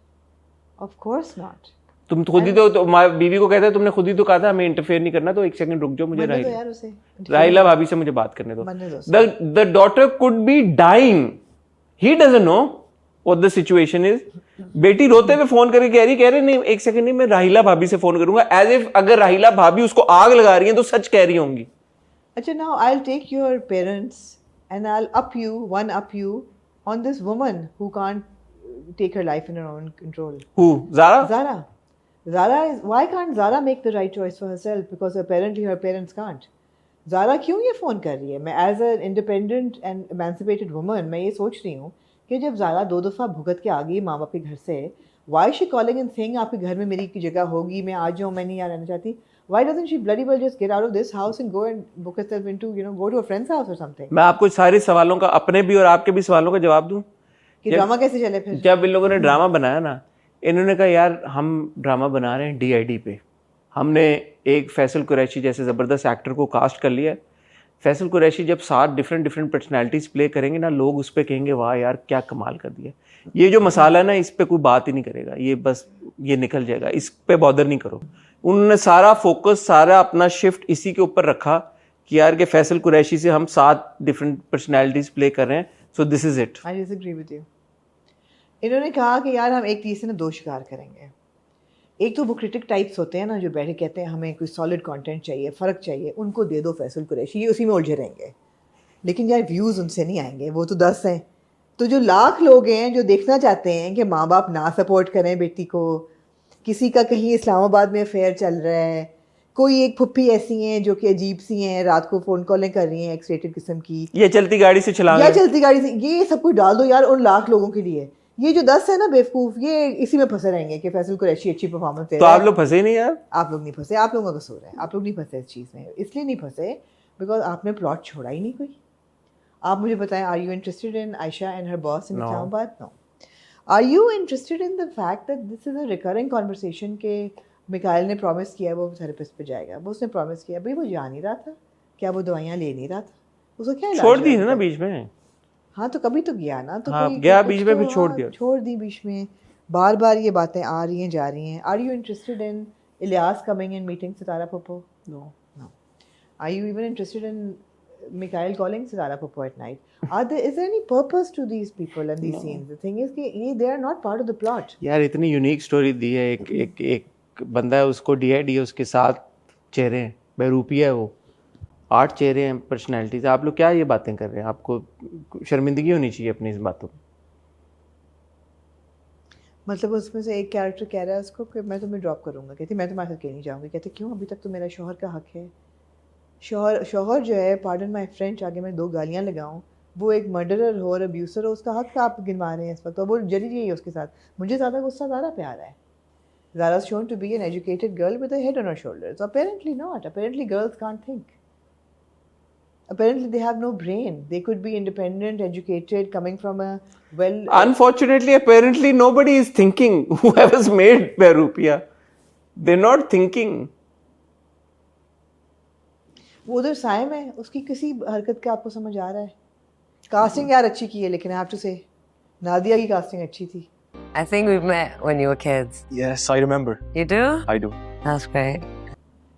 Of course not. तुम खुद ही तो बीवी को कहता है तुमने खुद ही तो कहा था हमें इंटरफेयर नहीं करना, तो एक सेकंड रुक जाओ, मुझे मरने दो यार उसे। राहिला भाभी से मुझे बात करने दो। मरने दो। The daughter could be dying. He doesn't know what the situation is. बेटी रोते हुए फोन करके कह रही नहीं एक सेकंड नहीं, मैं राहिला भाभी से फोन करूंगा, एज इफ अगर राहिला भाभी उसको आग लगा रही हैं तो सच कह रही होंगी। अच्छा, now I'll take your parents and I'll one up you on this woman who can't take her life in her own control. Who? Zara? Zara is, why can't Zara make the right choice for herself? Because apparently her parents can't. Zara क्यों ये फ़ोन कर रही है? मैं as an independent and emancipated woman मैं ये सोच रही हूँ कि जब ज़ारा 2 दफ़ा भुगत के आ गई माँ बाप के घर से, why is she calling and saying आपके घर में मेरी की जगह होगी, मैं आ जाऊँ, मैं नहीं रहना चाहती? Why doesn't she bloody well just get out of this house and go and book herself into, go to a friend's house or something? मैं आपको सारे सवालों का, अपने भी और आपके भी सवालों का जवाब दूं कि ड्रामा कैसे चले फिर? जब इन लोगों ने ड्रामा बनाया ना, इन्होंने कहा यार हम ड्रामा बना रहे हैं DID पे, हमने एक फैसल कुरैशी जैसे ज़बरदस्त एक्टर को कास्ट कर लिया है। फैसल कुरैशी जब 7 डिफरेंट पर्सनैलिटीज़ प्ले करेंगे ना, लोग उस पर कहेंगे वाह यार क्या कमाल कर दिया। ये जो मसाला है ना, इस पर कोई बात ही नहीं करेगा, ये बस ये निकल जाएगा, इस पे बॉदर नहीं करो। उन्होंने सारा फोकस, सारा अपना शिफ्ट इसी के ऊपर रखा कि यार के फैसल कुरैशी से हम 7 डिफरेंट पर्सनैलिटीज़ प्ले कर रहे हैं, so this is it. I disagree with you. इन्होंने कहा कि यार हम एक तीर से ना 2 शिकार करेंगे। एक तो वो क्रिटिक टाइप्स होते हैं ना जो बैठे कहते हैं हमें कोई सॉलिड कंटेंट चाहिए, फ़र्क चाहिए, उनको दे दो फैसल कुरैशी, ये उसी में उलझे रहेंगे। लेकिन यार व्यूज़ उनसे नहीं आएंगे, वो तो 10 हैं। तो जो लाख लोग हैं जो देखना चाहते हैं कि माँ बाप ना सपोर्ट करें बेटी को, किसी का कहीं इस्लामाबाद में अफेयर चल रहा है, कोई एक फुप्पी ऐसी हैं जो कि अजीब सी हैं, रात को फ़ोन कॉलें कर रही हैं एक्सरेटेड किस्म की, ये चलती गाड़ी से चला, या चलती गाड़ी से, ये सब कुछ डाल दो यार उन लाख लोगों के लिए। ये जो 10 है ना बेवकूफ़, ये इसी में फंसे रहेंगे कि फैसल कुरैशी अच्छी परफॉर्मेंस दे तो रहा है। आप लोग फंसे नहीं यार? आप लोग नहीं फंसे, आप लोगों का कसूर है, आप लोग नहीं फंसे इस चीज़ में। इसलिए नहीं फंसे बिकॉज आपने प्लॉट छोड़ा ही नहीं कोई। आप मुझे बताएं, are you interested in Ayesha and her boss in Islamabad? No. Are you interested in the fact that this is a recurring conversation के मिकाइल ने प्रॉमिस किया वो थेरेपिस्ट पे जाएगा, वो उसने प्रॉमिस किया, भाई वो जा नहीं रहा था, क्या वो दवाइयाँ ले नहीं रहा था, उसको क्या इलाज छोड़ दी हुआ है ना था? बीच में। हाँ तो कभी तो गया ना, तो हाँ, कोई गया कुछ बीच में, तो, फिर छोड़ हाँ, दिया। छोड़ दी बीच में। बार बार ये बातें आ रही हैं जा रही हैं। Are you interested in Ilyas coming and meeting Sitara Pappo? No. No. Are you even interested in Mikhail calling Sitara Popo at night? Is there any purpose to these people and these scenes? The thing is कि they are not part of the plot. यार इतनी यूनिक स्टोरी दी है, एक बंदा है, उसको DID है, उसके 7 चेहरे हैं, बहरूपिया है वो, 8 चेहरे हैं, पर्सनैलिटीज। आप लोग क्या ये बातें कर रहे हैं? आपको शर्मिंदगी होनी चाहिए अपनी इस बातों में। मतलब उसमें से एक कैरेक्टर कह रहा है उसको कि मैं तुम्हें ड्रॉप करूंगा, कहती मैं तुम्हारे साथ कहीं नहीं जाऊंगी। कहते क्यों? अभी तक तो मेरा शौहर का हक है। शौहर जो है, पार्डन माय फ्रेंच, आगे मैं 2 गालियां लगाऊं, वो एक मर्डरर हो और अब्यूसर हो, उसका हक आप गिनवा रहे हैं इस वक्त, और वो जली रही है उसके साथ। मुझे ज़्यादा गुस्सा ज़ारा पे आ रहा है। Zara's shown to be an educated girl with a head on her shoulders. Apparently not. Apparently girls can't think. Apparently they have no brain. They could be independent, educated, coming from a well... Unfortunately, apparently nobody is thinking. Whoever's made Behrupia, they're not thinking. वो उधर साइम है, उसकी किसी हरकत का आपको समझ आ रहा है? कास्टिंग यार अच्छी की है, लेकिन I have to say Nadia की कास्टिंग अच्छी थी। I think we've met when you were kids. Yes, I remember. You do? I do. That's great.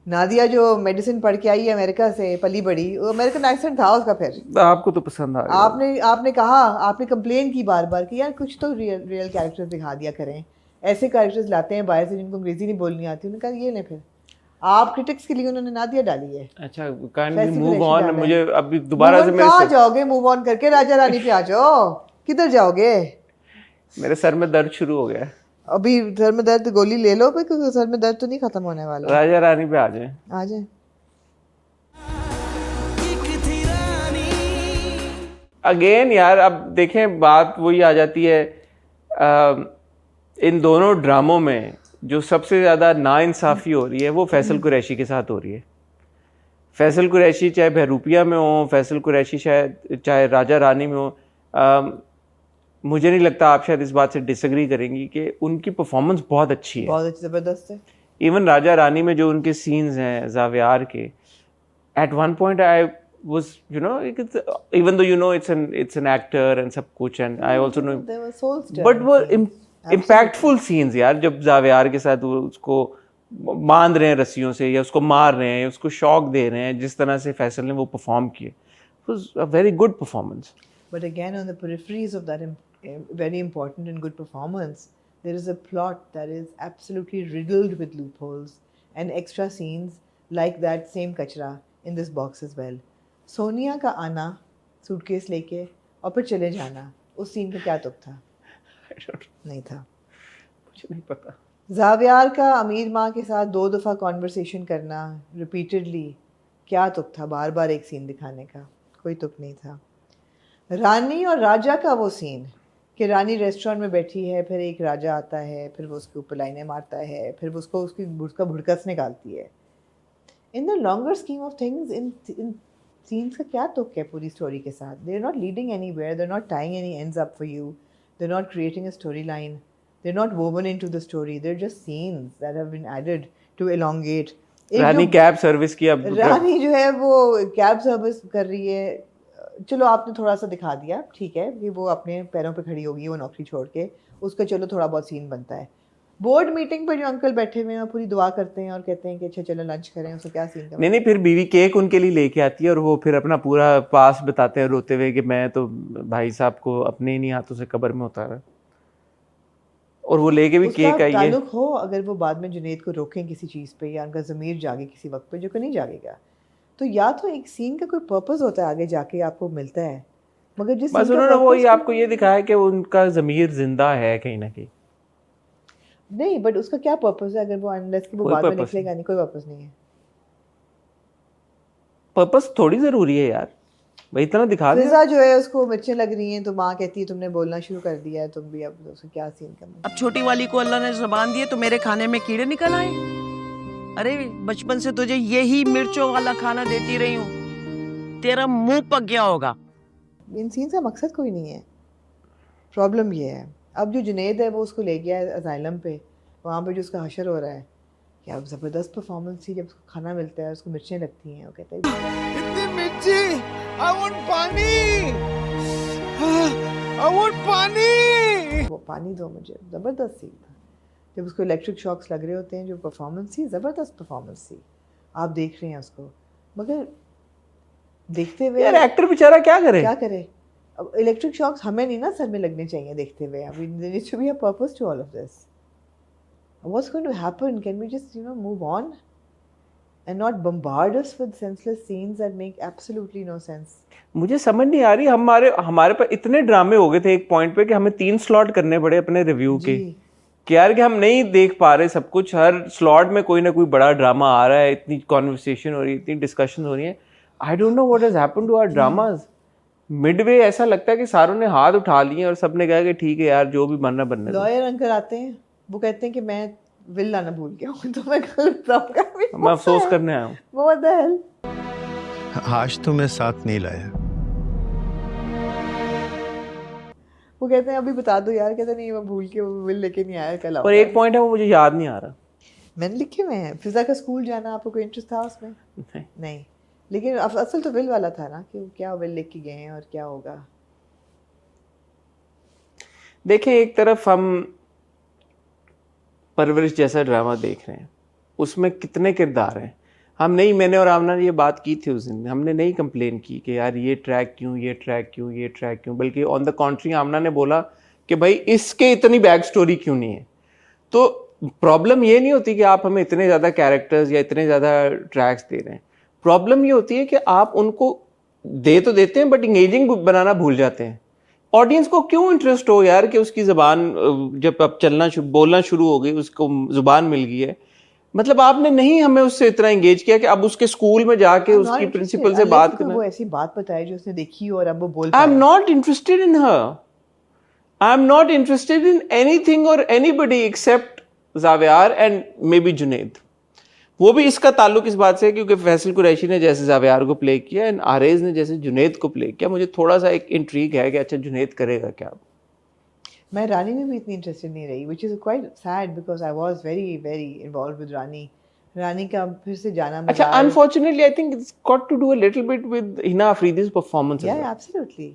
Nadia जो मेडिसिन पढ़ के आई है अमेरिका से, पली बड़ी, वो अमेरिकन एक्सेंट था उसका। फिर आपको तो पसंद आ गया। आपने कहा, आपने कंप्लेन की बार बार कि यार कुछ तो रियल कैरेक्टर्स दिखा दिया करें। ऐसे कैरेक्टर्स लाते हैं बाहर से जिनको अंग्रेजी नहीं बोलनी आती। उन्होंने कहा ये नहीं, फिर आप क्रिटिक्स के लिए उन्होंने नादिया डाली है। अच्छा, काइंडली मूव ऑन। मुझे अभी दोबारा से कहाँ जाओगे? मूव ऑन करके राजा रानी पे आ जाओ। किधर जाओगे? मेरे सर में दर्द शुरू हो गया। अभी सर में दर्द गोली ले लो, क्योंकि सर में दर्द तो नहीं खत्म होने वाला। राजा रानी पे आ जाए। आ जाए। अगेन यार, अब देखें बात वही आ जाती है। इन दोनों ड्रामों में जो सबसे ज़्यादा नाइंसाफ़ी हो रही है वो फैसल कुरैशी के साथ हो रही है। फैसल कुरैशी चाहे बहरूपिया में हो, फैसल कुरैशी चाहे राजा रानी में हो, मुझे नहीं लगता, आप शायद इस बात से डिसएग्री करेंगी कि उनकी परफॉर्मेंस बहुत अच्छी है, बहुत अच्छी, ज़बरदस्त है। इवन राजा रानी में जो उनके सीन्स हैं जावियार के, at one point I was, you know, even though you know it's an actor and सब कुछ, and I also know, There were soul stirring but वो scenes. impactful scenes यार, जब जावेयार के साथ वो उसको बांध रहे हैं रस्सियों से या उसको मार रहे हैं या उसको शॉक दे रहे हैं, जिस तरह से फैसल ने वो परफॉर्म किए, it was a very good performance. But again, on the peripheries of that very important and good performance, there is a plot that is absolutely riddled with loopholes and extra scenes like that same kachra in this box as well. Sonia का आना सूटकेस लेके और फिर चले जाना, उस सीन का क्या तुक था? नहीं था, मुझे नहीं पता. जावियार का अमीर माँ के साथ 2 दफ़ा कॉन्वर्सेशन करना रिपीटेडली, क्या तुक था? बार बार एक सीन दिखाने का कोई तुक नहीं था. रानी और राजा का वो सीन कि रानी रेस्टोरेंट में बैठी है, फिर एक राजा आता है, फिर वो उसके ऊपर लाइनें मारता है, फिर वो उसका भुड़कस निकालती है. In the longer scheme of things इन सीन्स का क्या तुक है पूरी स्टोरी के साथ? They are not leading anywhere, they are not tying any ends up for you, they are not creating a story line, they are not woven into the story, they are just scenes that have been added to elongate. Rani cab service की, अब रानी जो है वो कैब सर्विस कर रही है. चलो आपने थोड़ा सा दिखा दिया, ठीक है कि वो अपने पैरों पे खड़ी होगी वो नौकरी छोड़ के, उसका चलो थोड़ा बहुत सीन बनता है. बोर्ड मीटिंग पर जो अंकल बैठे हुए हैं पूरी दुआ करते हैं और कहते हैं कि अच्छा चलो लंच करें, उसका क्या सीन? नहीं, फिर बीवी केक उनके लिए लेके आती है और वो फिर अपना पूरा पास बताते हैं रोते हुए कि मैं तो भाई साहब को अपने ही नहीं हाथों से कब्र में उतारा, और वो लेके भी केक आई है. ताल्लुक हो अगर वो बाद में जुनैद को रोकें किसी चीज़ पे या उनका ज़मीर जागे किसी वक्त पे, जो कि नहीं जागेगा, तो या तो एक सीन का कोई पर्पस होता है आगे जाके आपको मिलता है, मगर जिस बस उन्होंने वो ये आपको ये दिखाया कि उनका ज़मीर जिंदा है कहीं ना कहीं. नहीं, बट उसका क्या पर्पस है? अगर वो अनलेस कि वो बाद में निकलेगा नहीं, कोई पर्पस नहीं है. पर्पस थोड़ी ज़रूरी है यार, भाई इतना दिखा दे. फिजा जो है उसको मिर्चें लग रही हैं तो माँ कहती है तुमने बोलना शुरू कर दिया है, तुम भी अब उसका क्या सीन करना. अब छोटी वाली को अल्लाह ने ज़ुबान दी है तो मेरे खाने में कीड़े निकल आए. अरे बचपन से तुझे यही मिर्चों वाला खाना देती रही हूँ, तेरा मुंह पक गया होगा. इन सीन्स का मकसद कोई नहीं है. प्रॉब्लम ये है, अब जो जुनैद है वो उसको ले गया है असाइलम पे, वहाँ पे जो उसका हशर हो रहा है, क्या ज़बरदस्त परफॉर्मेंस थी. जब उसको खाना मिलता है उसको मिर्चें लगती हैं, वो कहता है इतनी मिर्ची, I want पानी, I want पानी. वो पानी दो मुझे. ज़बरदस्त सीन था. जब उसको इलेक्ट्रिक शॉक्स लग रहे होते हैं, जो परफॉर्मेंस थी ज़बरदस्त परफॉर्मेंस थी. आप देख रहे हैं उसको, मगर देखते हुए यार एक्टर बेचारा क्या करे? अब इलेक्ट्रिक शॉक्स हमें नहीं ना सर में लगने चाहिए देखते हुए. I mean, there needs to be a purpose to all of this. What's going to happen? Can we just, move on and not bombard us with senseless scenes that make absolutely no sense? मुझे समझ नहीं आ रही, हमारे पर इतने ड्रामे हो गए थे एक पॉइंट पे कि हमें 3 स्लॉट करने पड़े अपने रिव्यू के, कि यार कि हम नहीं देख पा रहे सब कुछ. हर स्लॉट में कोई ना कोई बड़ा ड्रामा आ रहा है, इतनी कॉन्वर्सेशन हो रही है, इतनी डिस्कशन हो रही है. I don't know what has happened to our dramas. Midway ऐसा लगता है कि सारों ने हाथ उठा लिए और सबने कहा कि ठीक है यार जो भी बनना बनने दो. लॉयर अंकल आते हैं, वो कहते हैं कि मैं विल लाना भूल गया हूँ, तो मैं कल बताऊंगा. मैं अफसोस करने आया हूँ. What the hell? आज तो मैं साथ नहीं लाया. वो कहते हैं अभी बता दो यार. कहते नहीं मैं भूल के विल लेके नहीं आया, कल पर एक पॉइंट है वो मुझे याद नहीं आ रहा. मैंने लिखे हुए हैं. फिजा का स्कूल जाना, आपको कोई इंटरेस्ट था उसमें? नहीं. लेकिन असल तो विल वाला था ना, कि क्या विल लेके गए हैं और क्या होगा. देखें, एक तरफ हम परवरिश जैसा ड्रामा देख रहे हैं, उसमें कितने किरदार हैं. मैंने और आमना ने ये बात की थी उस दिन, हमने नहीं कंप्लेन की कि यार ये ट्रैक क्यों, बल्कि ऑन द कॉन्ट्री आमना ने बोला कि भाई इसके इतनी बैक स्टोरी क्यों नहीं है. तो प्रॉब्लम ये नहीं होती कि आप हमें इतने ज़्यादा कैरेक्टर्स या इतने ज़्यादा ट्रैक्स दे रहे हैं. प्रॉब्लम ये होती है कि आप उनको दे तो देते हैं बट इंगेजिंग बनाना भूल जाते हैं. ऑडियंस को क्यों इंटरेस्ट हो यार कि उसकी ज़बान जब अब बोलना शुरू हो गई, उसको ज़ुबान मिल गई है, मतलब आपने नहीं हमें उससे इतना एंगेज किया कि अब उसके स्कूल में जाके उसकी प्रिंसिपल से बात करना. वो ऐसी बात बताई जो उसने देखी और अब वो बोल. I am not interested in her. I am not interested in anything और anybody except Zaviyar and maybe बी जुनैद. वो भी इसका ताल्लुक इस बात से है क्योंकि फैसल कुरैशी ने जैसे जावेयार को प्ले किया एंड आरेज ने जैसे जुनैद को प्ले किया. मुझे थोड़ा सा एक इंट्रीग है कि अच्छा जुनैद करेगा क्या. मैं रानी में भी इतनी इंटरेस्टेड नहीं रही, which is quite sad because I was very very involved with Rani रानी का फिर से जाना अच्छा, मज़ार- unfortunately, I think it's got to do a little bit with Hina Afridi's performance. as Yeah, well. absolutely.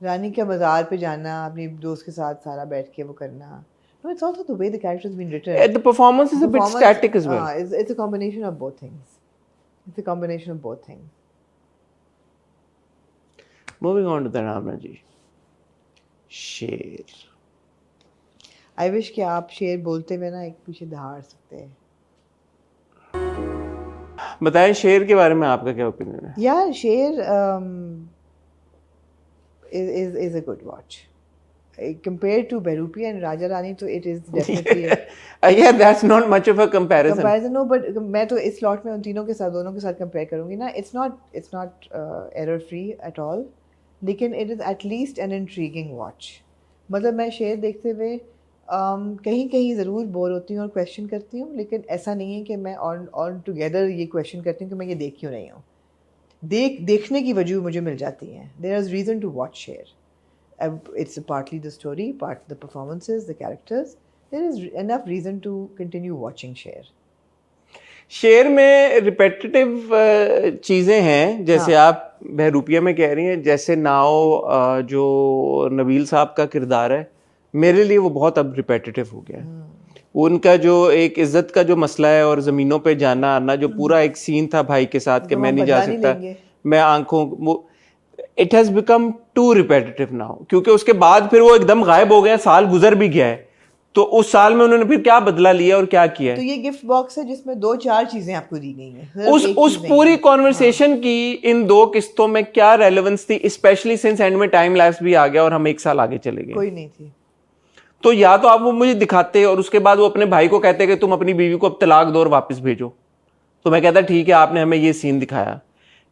रानी के मज़ार पे जाना, अपनी दोस्त के साथ सारा बैठ के वो करना. No, it's also the way the character has been written. The performance is a bit Performance- static as well. it's a combination of both things. It's a combination of both things. Moving on to the Ramna ji. शेर. I wish कि आप शेर बोलते हुए ना एक पीछे दहाड़ सकते हैं. बताएं शेर के बारे में आपका क्या ओपिनियन है? Yeah, शेर is a good watch. Compared to Behrupi and Raja Rani, तो it is definitely a Yeah, that's not much of a comparison. comparison. No, but मैं तो इस slot में उन तीनों के साथ दोनों के साथ compare करूँगी ना. It's not error free at all. लेकिन it is at least an intriguing watch. मतलब मैं शेर देखते हुए कहीं कहीं ज़रूर बोर होती हूँ और क्वेश्चन करती हूँ, लेकिन ऐसा नहीं है कि मैं ऑन टुगेदर ये क्वेश्चन करती हूँ कि मैं ये देख क्यों नहीं हूँ. देखने की वजह मुझे मिल जाती हैं. There is reason to watch शेर. It's partly the story, part the performances, the characters. There is enough reason to continue watching शेर. शेर में रिपेटिटिव चीज़ें हैं, जैसे आप बहरूपिया में कह रही हैं, जैसे नाव जो नबील साहब का किरदार है, मेरे लिए वो बहुत अब रिपेटिटिव हो गया है. उनका जो एक इज्जत का जो मसला है और ज़मीनों पे जाना आना, जो पूरा एक सीन था भाई के साथ कि मैं नहीं जा सकता, मैं आंखों, it has become too repetitive now, क्योंकि उसके बाद फिर वो एकदम गायब हो गया, साल गुजर भी गया है, तो उस साल में उन्होंने फिर क्या बदला लिया और क्या किया है. तो ये गिफ्ट बॉक्स है जिसमें 2-4 चीजें आपको दी गई हैं. उस पूरी कॉन्वर्सेशन की इन 2 किस्तों में क्या रेलेवेंस थी, स्पेशली सिंस एंड में टाइम लैप्स भी आ गया और हम 1 साल आगे चले गए. कोई नहीं थी. तो या तो आप वो मुझे दिखाते और उसके बाद वो अपने भाई को कहते कि तुम अपनी बीवी को अब तलाक दो और वापस भेजो, तो मैं कहता ठीक है आपने हमें ये सीन दिखाया,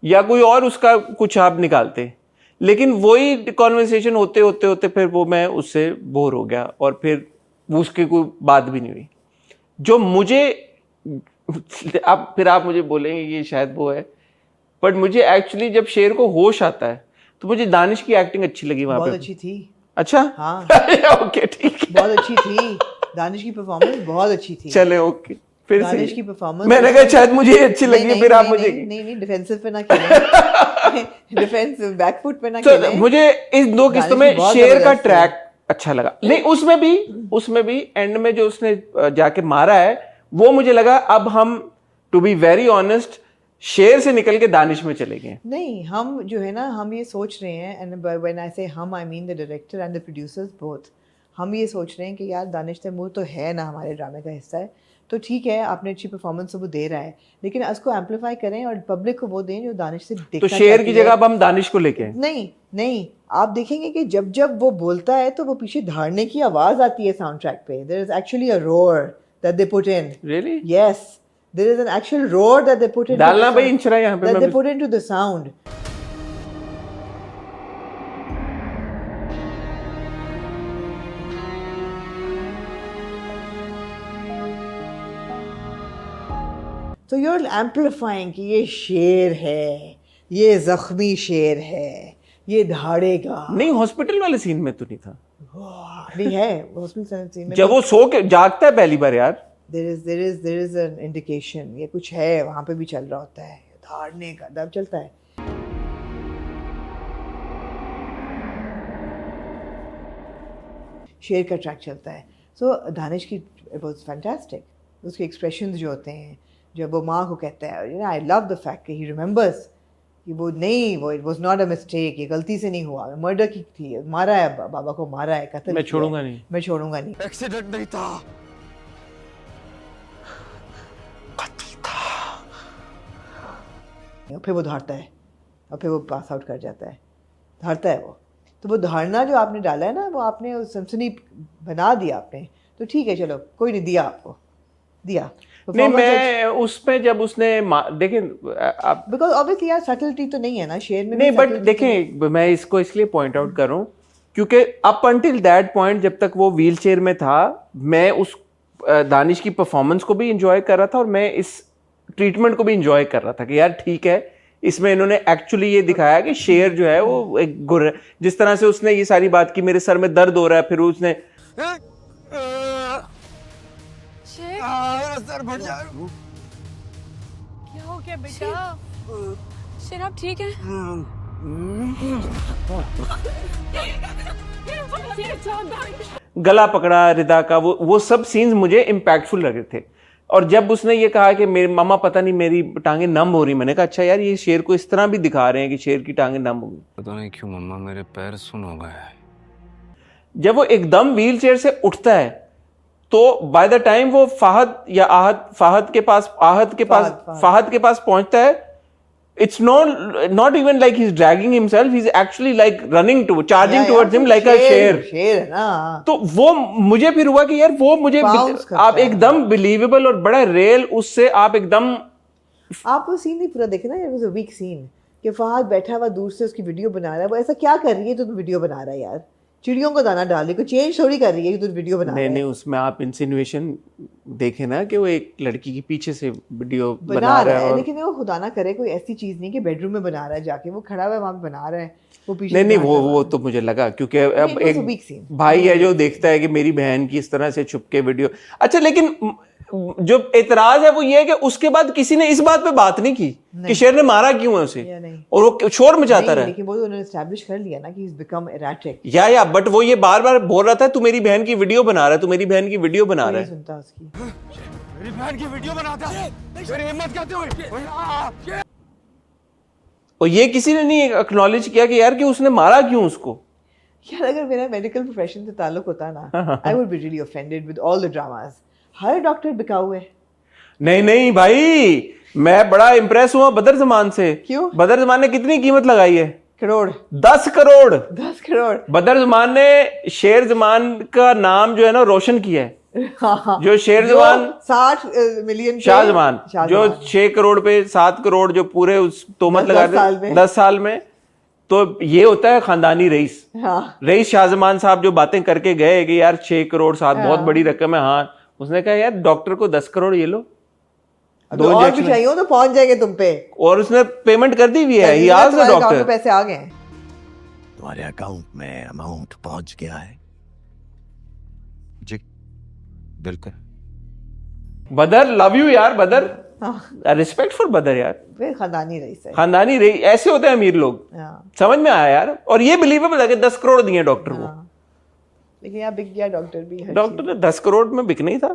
या कोई और उसका कुछ आप निकालते. लेकिन वही कॉन्वर्सेशन होते होते होते फिर वो मैं उससे बोर हो गया और फिर उसकी कोई बात भी नहीं हुई. जो मुझे आप मुझे बोलेंगे ये शायद वो है, बट मुझे एक्चुअली जब शेर को होश आता है तो मुझे दानिश की एक्टिंग अच्छी लगी वहां पे. बहुत अच्छी थी. अच्छा, हाँ. ओके ठीक है, बहुत अच्छी थी. दानिश की परफॉर्मेंस बहुत अच्छी थी. चले ओके. फिर दानिश से की परफॉर्मेंस मैंने कहा शायद मुझे अच्छी लगी, फिर आप मुझे नहीं डिफेंसिव पे ना खेलें. डिफेंसिव बैकफुट पे ना खेलें. तो मुझे इस 2 किस्तों में बहुत शेर का जबरदस्त है. ट्रैक अच्छा लगा. नहीं, उसमें भी एंड में जो उसने जाके मारा है वो मुझे लगा अब हम, टू बी वेरी ऑनेस्ट, शेर से निकल के दानिश में चले गए. नहीं, हम जो है ना, हम ये सोच रहे हैं, एंड व्हेन आई से हम, I mean the director and the producers both, हम ये सोच रहे हैं कि यार दानिश तैमूर तो है ना हमारे ड्रामे का हिस्सा है, तो ठीक है आपने अच्छी परफॉर्मेंस वो दे रहा है, लेकिन उसको एम्पलीफाई करें और पब्लिक को वो दें जो दानिश से देखना तो शेर की चाहती जगह है. अब हम दानिश को लेके आए. नहीं, आप देखेंगे कि जब जब वो बोलता है तो वो पीछे धाड़ने की आवाज आती है साउंड ट्रैक पे. There is actually a roar that they put in. Really? Yes, there is an actual roar that they put in. डालना भाई इंशरा यहाँ पे that they मैं put into the sound. So you're amplifying कि ये शेर है, ये जख्मी शेर है, ये धाड़ेगा. नहीं, हॉस्पिटल वाले सीन में तो नहीं था. नहीं है हॉस्पिटल सीन में. जब वो सो के जागता है पहली बार यार, there is an indication, ये कुछ है वहाँ पे भी चल रहा होता है, धाड़ने का दब चलता है. शेर का ट्रैक चलता है. सो दानिश की इट वाज फैंटास्टिक. उसके एक्सप्रेशंस जो होते हैं, जब वो माँ को कहता है, you know I love the fact कि ही रिमेंबर्स कि वो नहीं, वो it was not a mistake, ये गलती से नहीं हुआ, मर्डर की थी, मारा है, बाबा को मारा है, कत्ल मैं किया छोड़ूंगा है, नहीं. मैं छोड़ूंगा नहीं. एक्सीडेंट नहीं था, और फिर वो धारता है और फिर वो पास आउट कर जाता है. धारता है वो. तो वो धारना जो आपने डाला है ना, वो आपने सनसनी बना दिया आपने. तो ठीक है, चलो कोई नहीं, दिया आपको, दिया. नहीं, मैं उसमें जब उसने देखें आप, बिकॉज ऑब्वियसली यार सटलिटी तो नहीं है ना शेर में. नहीं, बट देखें मैं इसको इसलिए पॉइंट आउट कर रहा हूँ क्योंकि अप अंटिल दैट पॉइंट, जब तक वो व्हील चेयर में था, मैं उस दानिश की परफॉर्मेंस को भी इंजॉय कर रहा था और मैं इस ट्रीटमेंट को भी इंजॉय कर रहा था कि यार ठीक है, इसमें इन्होंने एक्चुअली ये दिखाया कि शेर जो है वो एक गुर, जिस तरह से उसने ये सारी बात की, मेरे सर में दर्द हो रहा है, फिर उसने मेरा सर फट जा. क्या बेटा? शेर आप ठीक हैं? गला पकड़ा रिदा का, वो सब सीन्स मुझे इम्पैक्टफुल लगे थे। और जब उसने ये कहा कि मेरे मामा पता नहीं मेरी टांगे नम हो रही, मैंने कहा अच्छा यार ये शेर को इस तरह भी दिखा रहे हैं कि शेर की टांगे नम हो गई। पता नहीं क्यों मम्मा मेरे पैर सुन हो गए। जब वो एकदम व्हील चेयर से उठता है तो बाय द टाइम वो फाहद के पास पहुंचता है, it's not even like he is dragging himself, he is actually like running to charging towards him like a शेर है ना। तो वो मुझे फिर हुआ कि यार वो मुझे आप एकदम बिलीवेबल और बड़ा रियल, उससे आप एकदम आप वो सीन नहीं पूरा देखे ना, it was a weak scene कि फहद बैठा हुआ दूर से उसकी वीडियो बना रहा है। वो ऐसा क्या कर रही है तो वीडियो बना रहा है यार, चिड़ियों को दाना डाल रही, कोई चेंज थोड़ी कर रही है कि तू वीडियो बना रहा है। नहीं उसमें आप इंसिनुएशन देखे ना कि वो एक लड़की के पीछे से वीडियो बना रहा है, लेकिन वो खुदा ना करे कोई ऐसी चीज नहीं कि बेडरूम में बना रहा है जाके, वो खड़ा हुआ है वहां पे बना रहा है, वो पीछे नहीं वो तो मुझे लगा क्योंकि अब एक भाई है जो देखता है कि मेरी बहन की इस तरह से छुप के वीडियो। अच्छा लेकिन जो एतराज है वो ये है कि उसके बाद किसी ने इस बात पे बात नहीं की कि शेर ने मारा क्यों है उसे, और वो शोर मचाता रहा। लेकिन वो उन्होंने एस्टैब्लिश कर लिया ना कि ही इज बिकम एराटिक। या बट वो ये बार-बार बोल रहा था तू मेरी बहन की वीडियो बना रहा है, तू मेरी बहन की वीडियो बना रहा है। सुनता उसकी मेरी बहन की वीडियो बनाता है, मेरी हिम्मत कैसे हुई? और ये किसी ने नहीं एक्नॉलेज किया कि यार कि उसने मारा क्यों उसको। यार अगर मेरा मेडिकल प्रोफेशन से ताल्लुक होता ना, I would be really offended with all the dramas. Her doctor बिकाऊ है। नहीं भाई, मैं बड़ा इंप्रेस हुआ बदर जमान से। क्यों? बदर जमान ने कितनी कीमत लगाई है? करोड़। 10 करोड़। 10 करोड़। बदर जमान ने शेर जमान का नाम जो है ना रोशन किया है। हाँ। जो शेर जमान 60 मिलियन शाहजमान जो 6 करोड़ पे 7 करोड़ जो पूरे उस तोमत लगा दे 10 साल में, तो ये होता है खानदानी रईस। हाँ। रईस शाहजमान साहब जो बातें करके गए कि यार 6 करोड़ 7 बहुत बड़ी रकम है। हाँ, उसने कहा यार डॉक्टर को 10 करोड़ ये लो, दो और भी चाहिए तो पहुंच जाएंगे तुम पे। और उसने पेमेंट कर दी भी है। ही आस्क्ड द डॉक्टर, पैसे आ गए तुम्हारे अकाउंट में अमाउंट पहुंच गया है? जी बिल्कुल। बदर लव यू यार, बदर रिस्पेक्ट फॉर बदर यार। फिर खानदानी रईस है, खानदानी रईस ऐसे होते हैं अमीर लोग। समझ में आया यार, और ये बिलीवेबल है कि 10 करोड़ दिए डॉक्टर को। लेकिन यहाँ बिक गया डॉक्टर भी। डॉक्टर ने 10 करोड़ में बिकना ही था।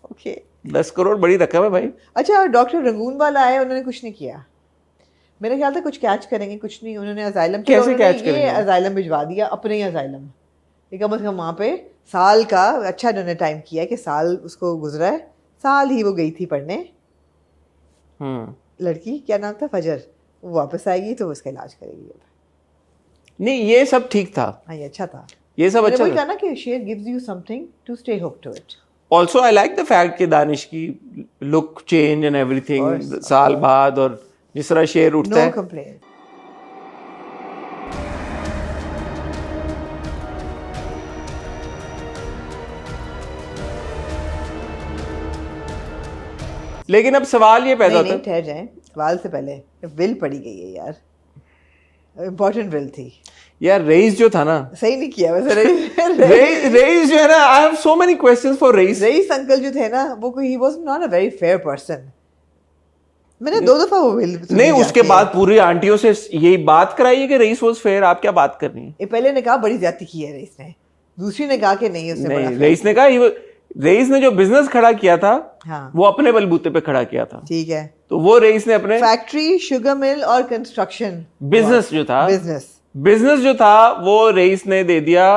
ओके 10 करोड़ बड़ी रकम है भाई। अच्छा डॉक्टर रंगून वाला आया, उन्होंने कुछ नहीं किया। मेरे ख्याल से कुछ कैच करेंगे, कुछ नहीं। उन्होंने अजाइलम कैसे कैच करेंगे? अजाइलम भिजवा दिया, अपने ही अजाइलम। कम अज कम वहाँ पे साल का अच्छा उन्होंने टाइम किया कि साल उसको गुजरा है, साल ही वो गई थी पढ़ने। लड़की क्या नाम था, फजर, वो वापस आएगी तो उसका इलाज करेगी। नहीं ये सब ठीक था। हाँ ये अच्छा था, ये सब अच्छा था ना कि Sher gives you something to stay hooked to it. Also I like the fact कि दानिश की लुक चेंज एंड एवरीथिंग साल बाद, और जिस तरह शेर उठता है। No complain. लेकिन अब सवाल ये पैदा होता है, ठहर जाएं, सवाल से पहले विल पड़ी गई है यार, इम्पोर्टेंट विल थी यार। रईस जो था ना, सही नहीं किया वैसे। रईस जो है ना, I have so many questions for Raees. Raees uncle जो थे ना, वो कोई he was not a very fair person. मैंने 2 दफा वो विल नहीं, उसके बाद पूरी आंटियों से यही बात कराई है कि रईस वाज फेयर। आप क्या बात कर रही हैं? पहले ने कहा बड़ी ज्यादती की है रईस ने, दूसरी ने कहा कि नहीं उसने नहीं, रईस ने कहा रईस ने जो बिजनेस खड़ा किया था, हाँ, वो अपने बलबूते पे खड़ा किया था। ठीक है, तो वो रईस ने अपने फैक्ट्री, शुगर मिल और कंस्ट्रक्शन बिजनेस जो था वो रईस ने दे दिया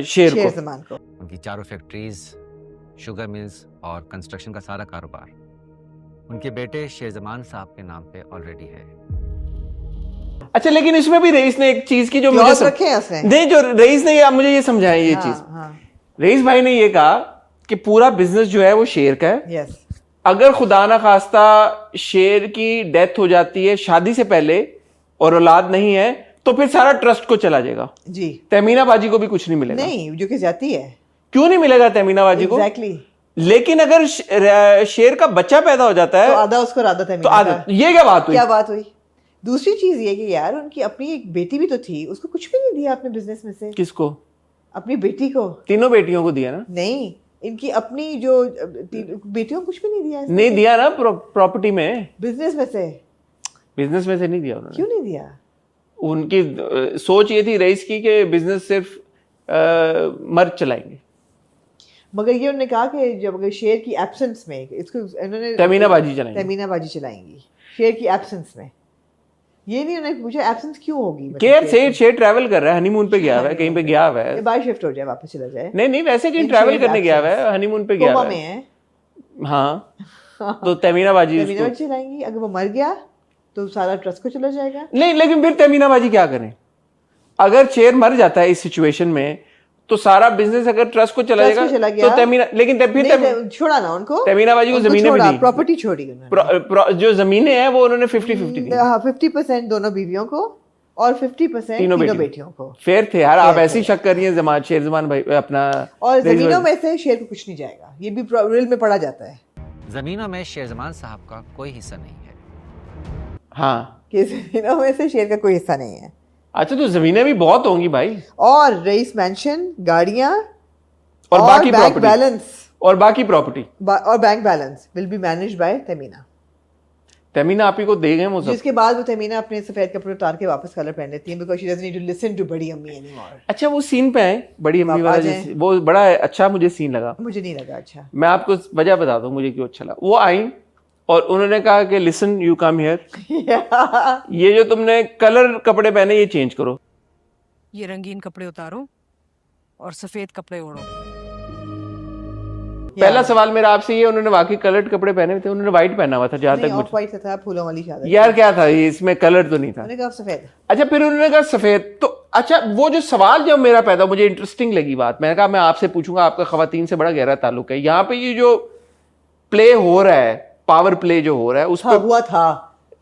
शेर को। उनकी चारों फैक्ट्रीज, शुगर मिल्स और कंस्ट्रक्शन का सारा कारोबार उनके बेटे शेरजमान साहब के नाम पे ऑलरेडी है। अच्छा, लेकिन इसमें भी रईस ने एक चीज की जो मुझे नहीं, जो रईस ने मुझे ये समझाया ये चीज। रईस भाई ने ये कहा कि पूरा बिजनेस जो है वो शेर का है। yes. अगर खुदा ना खास्ता शेर की डेथ हो जाती है शादी से पहले और औलाद नहीं है, तो फिर सारा ट्रस्ट को चला जाएगा जी। तहमीना बाजी को भी कुछ नहीं मिलेगा। नहीं, जो कि जाती है। क्यों नहीं मिलेगा तहमीना बाजी को? लेकिन अगर शेर का बच्चा पैदा हो जाता है तो आधा उसको आधा तहमीना। तो आधा। ये क्या बात हुई? दूसरी चीज ये कि यार उनकी अपनी एक बेटी भी तो थी, उसको कुछ भी नहीं दिया अपने बिजनेस में से। किसको? अपनी बेटी को। तीनों बेटियों को दिया ना? नहीं, इनकी अपनी जो बेटियों को कुछ भी नहीं दिया इसने? नहीं दिया ना प्रॉपर्टी में, बिजनेस में से बिजनेस में से नहीं दिया उन्होंने। क्यों नहीं दिया? उनकी सोच ये थी रईस की कि बिजनेस सिर्फ मर्द चलाएंगे। मगर ये उन्होंने कहा कि जब अगर शेर की एब्सेंस में इसको इन्होंने तमीना बाजी चलाएंगे। तमीना बाजी चलाएंगी शेर की एब्सेंस में। ये नहीं उन्होंने पूछा एब्सेंस क्यों होगी? केयर शेर ट्रैवल कर रहा है, हनीमून पे गया हुआ है, कहीं पे गया हुआ है। बाहर शिफ्ट हो जाए, वापस चला जाए। नहीं वैसे कहीं इन ट्रैवल शेर करने गया हुआ है, absence। हनीमून पे गया कोमा हुआ में है। है। हाँ तो तमीना बाजी तमीना बाजी चलाएंगी। अगर वो मर गया तो सारा ट्रस्ट को चला जाएगा। नहीं, लेकिन फिर तमीना बाजी क्या करें? अगर शेर मर जाता है इस सिचुएशन में तो सारा बिजनेस अगर ट्रस्ट को चला ट्रस्ट को चला जाएगा गया। तो तमीना, लेकिन फिर छोड़ा ना उनको, तमीना बाजी को जमीनें भी दी, प्रॉपर्टी छोड़ी उन्होंने। जो जमीनें हैं वो उन्होंने 50-50 दी। हाँ 50% दोनों बीवियों को और 50% तीनों बेटियों को। फेयर थे यार, आप ऐसी शक कर रही हैं शेर जमान भाई अपना। और जमीनों में से शेर को कुछ नहीं जाएगा, ये भी विल में पढ़ा जाता है। जमीनों में शेरजमान साहब का कोई हिस्सा नहीं है। हाँ कि जमीनों में से शेर का कोई हिस्सा नहीं है। अच्छा तो जमीनें भी बहुत होंगी भाई, और रईस मैंशन, गाड़ियां और बाकी बैंक प्रॉपर्टी बैलेंस और बाकी प्रॉपर्टी और bank balance will be managed by Tamina. Tamina आप ही को दे गए वो सब। जिसके बाद वो तमीना अपने सफेद कपड़े उतार के वापस कलर पहन लेती है, because she doesn't need to listen to बड़ी अम्मी एनीमोर। अच्छा वो सीन पे है बड़ी अम्मी आप आ वाला जाएं। वो बड़ा अच्छा मुझे सीन लगा। मुझे नहीं लगा अच्छा। मैं आपको वजह बता दूं मुझे क्यों अच्छा लगा। वो आई और उन्होंने कहा कि लिसन यू कम हियर, ये जो तुमने कलर कपड़े पहने ये चेंज करो, ये रंगीन कपड़े उतारो और सफेद कपड़े ओढ़ो। पहला सवाल मेरा आपसे ये, उन्होंने वाकई कलर्ड कपड़े पहने हुए थे? उन्होंने व्हाइट पहना हुआ था जहां तक ऑफ मुझे वाइट था, फूलों वाली चादर। यार क्या था ये, इसमें कलर तो नहीं था। उन्होंने कहा सफेद। अच्छा फिर उन्होंने कहा सफेद। तो अच्छा वो जो सवाल जब मेरा पैदा, मुझे इंटरेस्टिंग लगी बात, मैंने कहा मैं आपसे पूछूंगा, आपका खवातीन से बड़ा गहरा ताल्लुक है। यहाँ पे ये जो प्ले हो रहा है, पावर प्ले जो हो रहा है उस पर हुआ था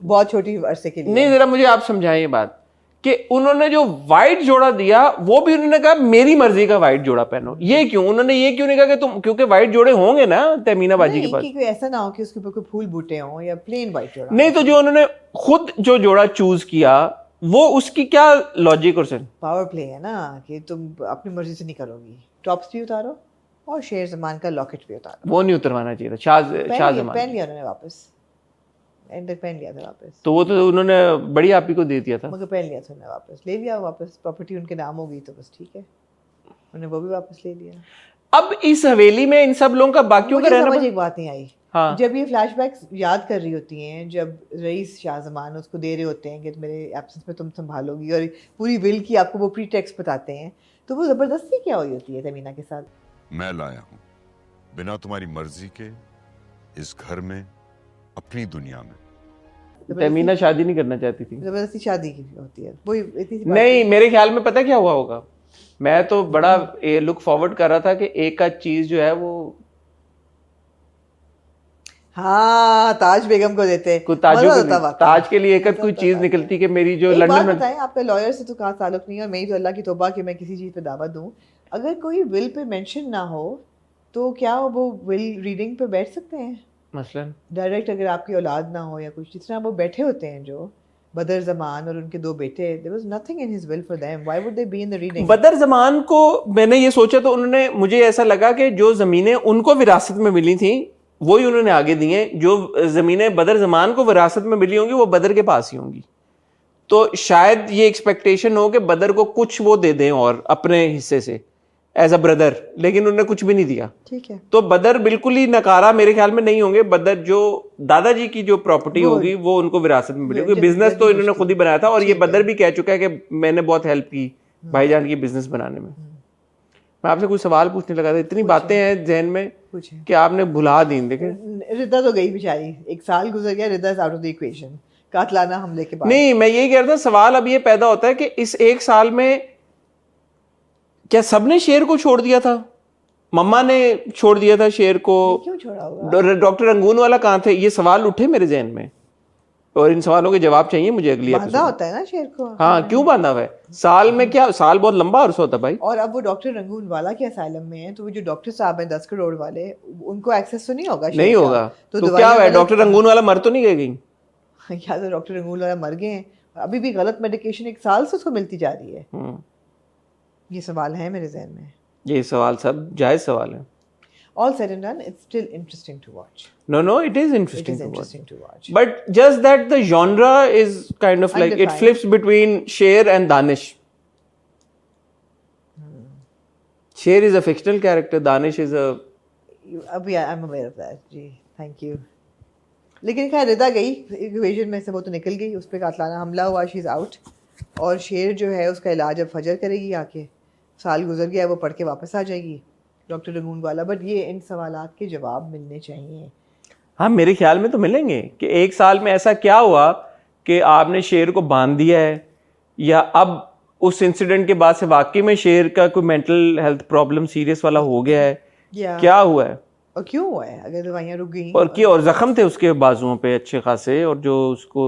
बहुत छोटी अरसे के लिए। नहीं, जरा मुझे आप समझाएं ये बात कि उन्होंने जो वाइट जोड़ा दिया वो भी उन्होंने कहा मेरी मर्जी का वाइट जोड़ा पहनो। ये क्यों? उन्होंने ये क्यों नहीं कहा कि तुम, क्योंकि वाइट जोड़े होंगे ना तमीना बाजी के पास। कोई ऐसा ना हो कि उसके ऊपर कोई फूल बूटे हों या प्लेन वाइट जोड़ा। नहीं तो जो उन्होंने खुद जो जोड़ा चूज किया वो उसकी क्या लॉजिक और सेंस? पावर प्ले है ना कि तुम अपनी मर्जी से नहीं करोगी। टॉप्स भी उतारो और शेर जमान का लॉकेट भी उतारो। वो नहीं उतरवाना चाहिए था शाहजमान। पहन लिया उन्होंने वापस, एंड तक पहन लिया था वापस। तो वो तो उन्होंने बड़ी आप ही को दे दिया था। मगर पहन लिया था उन्होंने वापस, ले लिया वापस। प्रॉपर्टी उनके नाम हो गई तो बस ठीक है, उन्होंने वो भी वापस ले लिया। अब इस हवेली में इन सब लोगों का बाकियों का मुझे रहना समझ एक बात नहीं आई। हाँ। जब ये फ्लैशबैक्स याद कर रही होती हैं, जब रईस शाहजमान उसको दे रहे होते हैं कि मेरे एब्सेंस में तुम संभालोगी और पूरी विल की आपको वो प्रीटेक्स्ट बताते हैं, तो वो जबरदस्ती क्या हुई होती है तमीना के साथ? मैं लाया हूं बिना तुम्हारी मर्जी के इस घर में, अपनी दुनिया में। तमीना शादी नहीं करना चाहती थी। जबरदस्ती शादी की होती है वो इतनी सी बात नहीं, मेरे ख्याल में पता क्या हुआ होगा, मैं तो बड़ा लुक फॉरवर्ड कर रहा था कि एक आध चीज जो है वो हाँ ताज बेगम को देते। ताज के लिए एक कोई चीज निकलती कि मेरी जो लंदन में। बताएं, आपका लॉयर से तो कहा ताल्लुक नहीं है और मेरी तो अल्लाह की तौबा कि मैं किसी चीज पे दावा दूं। अगर कोई विल पे मेंशन ना हो तो क्या वो विल रीडिंग पे बैठ सकते हैं? मसलन डायरेक्ट अगर आपकी औलाद ना हो या कुछ, जिस तरह वो बैठे होते हैं जो बदर जमान और उनके दो बेटे, there was nothing in his will for them, why would they be in the reading? बदर जमान को मैंने ये सोचा तो उन्होंने, मुझे ऐसा लगा कि जो जमीनें उनको विरासत में मिली थी वही उन्होंने आगे दी हैं। जो जमीनें बदर जमान को विरासत में मिली होंगी वो बदर के पास ही होंगी। तो शायद ये एक्सपेक्टेशन हो कि बदर को कुछ वो दे दें और अपने हिस्से से एज अ ब्रदर, लेकिन उन्होंने कुछ भी नहीं दिया। ठीक है, तो बदर बिल्कुल ही नकारा मेरे ख्याल में नहीं होंगे। बदर जो दादाजी की जो प्रॉपर्टी होगी वो उनको विरासत में मिली होगी। बिजनेस तो इन्होंने खुद ही बनाया था और ये बदर भी कह चुका है कि मैंने बहुत हेल्प की भाईजान की बिजनेस बनाने में। मैं आपसे कुछ सवाल पूछने लगा था, इतनी बातें हैं जहन में कि आपने भुला दी। देखें रिदा तो गई बेचारी, एक साल गुजर गया, Rida is out of the equation कातलाना हमले के बाद। नहीं, मैं यही कह रहा था, सवाल अब ये पैदा होता है कि इस एक साल में क्या सबने शेर को छोड़ दिया था? मम्मा ने छोड़ दिया था शेर को? क्यों छोड़ा होगा? डॉक्टर रंगून वाला कहाँ थे? ये सवाल उठे मेरे जहन में और इन सवालों के जवाब चाहिए मुझे अगली बांधा होता है ना शेर को। हाँ, क्यों बांधा हुआ है? साल में क्या, साल बहुत लंबा अरसा होता है भाई। और अब वो डॉक्टर रंगून वाला के असाइलम में है, तो वो जो डॉक्टर साहब हैं 10 करोड़ वाले, उनको एक्सेस तो नहीं होगा? नहीं होगा। तो क्या है, डॉक्टर रंगून वाला मर तो नहीं गई? या तो डॉक्टर रंगून वाला मर गए हैं, अभी भी गलत मेडिकेशन 1 साल से उसको मिलती जा रही है। ये सवाल है मेरे जहन में। ये सवाल सब जायज सवाल है। all said and done, it's still interesting to watch. No, it is It interesting is to watch. interesting to watch. But just that the genre is kind of like it Undefined. flips between Sher and Danish. Sher is a fictional character, Danish is a अब yeah, I'm aware of that. Ji, thank you. लेकिन खैर रिदा गई इक्वेशन में से, वो तो निकल गई, उस पर कातलाना हमला हुआ, शी इज़ आउट. और शेर जो है उसका इलाज अब फजर करेगी आके. साल गुजर गया, वो पढ़ के वापस आ जाएगी डॉक्टर रंगून वाला. बट ये इन सवालात के जवाब मिलने चाहिए. हाँ मेरे ख्याल में तो मिलेंगे कि 1 साल में ऐसा क्या हुआ कि आपने शेर को बांध दिया है, या अब उस इंसिडेंट के बाद से वाकई में शेर का कोई मेंटल हेल्थ प्रॉब्लम सीरियस वाला हो गया है. क्या हुआ है और क्यों हुआ है? अगर दवाइयाँ रुक गई और जख्म थे उसके बाजुओं पे अच्छे खासे, और जो उसको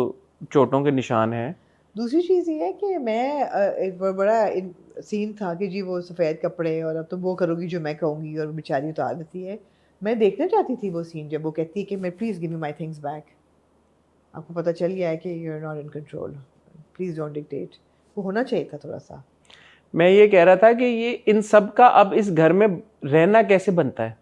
चोटों के निशान हैं. दूसरी चीज़ ये है कि मैं एक बड़ा सीन था कि जी वो सफ़ेद कपड़े और अब तुम वो करोगी जो मैं कहूँगी, और बेचारी उतार देती है. मैं देखना चाहती थी वो सीन जब वो कहती है कि मैं please give me my things back. आपको पता चल गया है कि you are not in control, please don't dictate. वो होना चाहिए था थोड़ा सा. मैं ये कह रहा था कि ये इन सब का अब इस घर में रहना कैसे बनता है.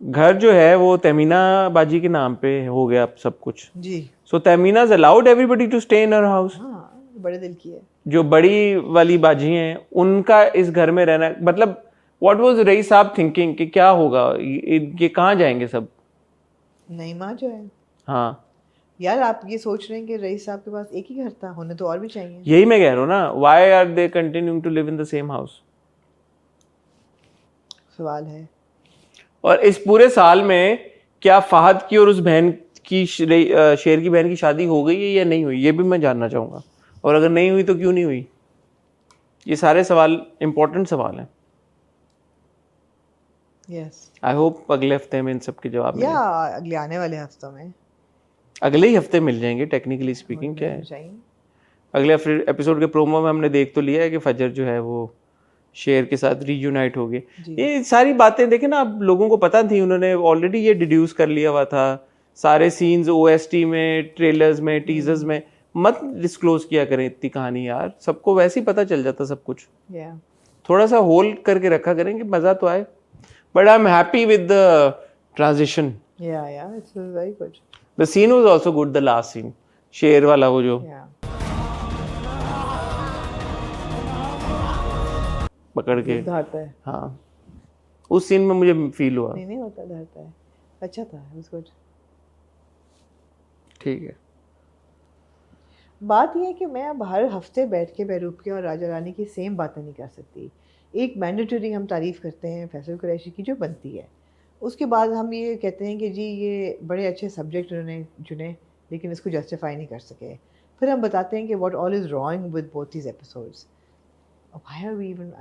घर जो है वो तमीना बाजी के नाम पे हो गया अब सब कुछ. जी. So Tameena is allowed everybody to stay in her house. हाँ, बड़े दिल की है. जो बड़ी वाली बाजी हैं उनका इस घर में रहना, मतलब व्हाट वाज रईस साहब थिंकिंग कि क्या होगा, ये कहाँ जाएंगे सब. नहीं माँ जो है. हाँ यार आप ये सोच रहे हैं कि रईस साहब के पास एक ही घर था, होने तो और भी चाहिए. यही मैं कह रहा हूँ ना, why are they continuing to live in the same house. सवाल है. और इस पूरे साल में क्या फहद की और उस बहन की शेर की बहन की शादी हो गई है या नहीं हुई, ये भी मैं जानना चाहूँगा. और अगर नहीं हुई तो क्यों नहीं हुई. ये सारे सवाल इंपॉर्टेंट सवाल हैं. यस. आई होप अगले हफ्ते में इन सब के जवाब मिलें. या अगले आने वाले हफ्तों में, अगले ही हफ्ते मिल जाएंगे टेक्निकली स्पीकिंग. क्या है अगले एपिसोड के प्रोमो में हमने देख तो लिया है कि फजर जो है वो शेर के साथ रीयूनाइट हो गए. ये सारी बातें देखें ना, अब लोगों को पता थी, उन्होंने ऑलरेडी ये डिड्यूस कर लिया हुआ था. सारे सीन्स ओएसटी में, ट्रेलर्स में, टीजर्स में. मत डिस्क्लोज किया करें इतनी कहानी यार, सबको वैसे ही पता चल जाता सब कुछ. थोड़ा सा होल्ड करके रखा करें कि मजा तो आए. But I am happy with the transition. It's very good. The scene was also good, the last scene शेर वाला वो जो पकड़ के धरता है. हाँ उस सीन में मुझे फील हुआ. नहीं होता, धरता है. अच्छा था, it was good. ठीक है. बात यह है कि मैं अब हर हफ्ते बैठ के बहरूप के और राजा रानी की सेम बातें नहीं कर सकती. एक मैंडेटरी हम तारीफ़ करते हैं फैसल कुरैशी की जो बनती है, उसके बाद हम ये कहते हैं कि जी ये बड़े अच्छे सब्जेक्ट उन्होंने चुने लेकिन इसको जस्टिफाई नहीं कर सके. फिर हम बताते हैं कि what all is wrong with both these episodes.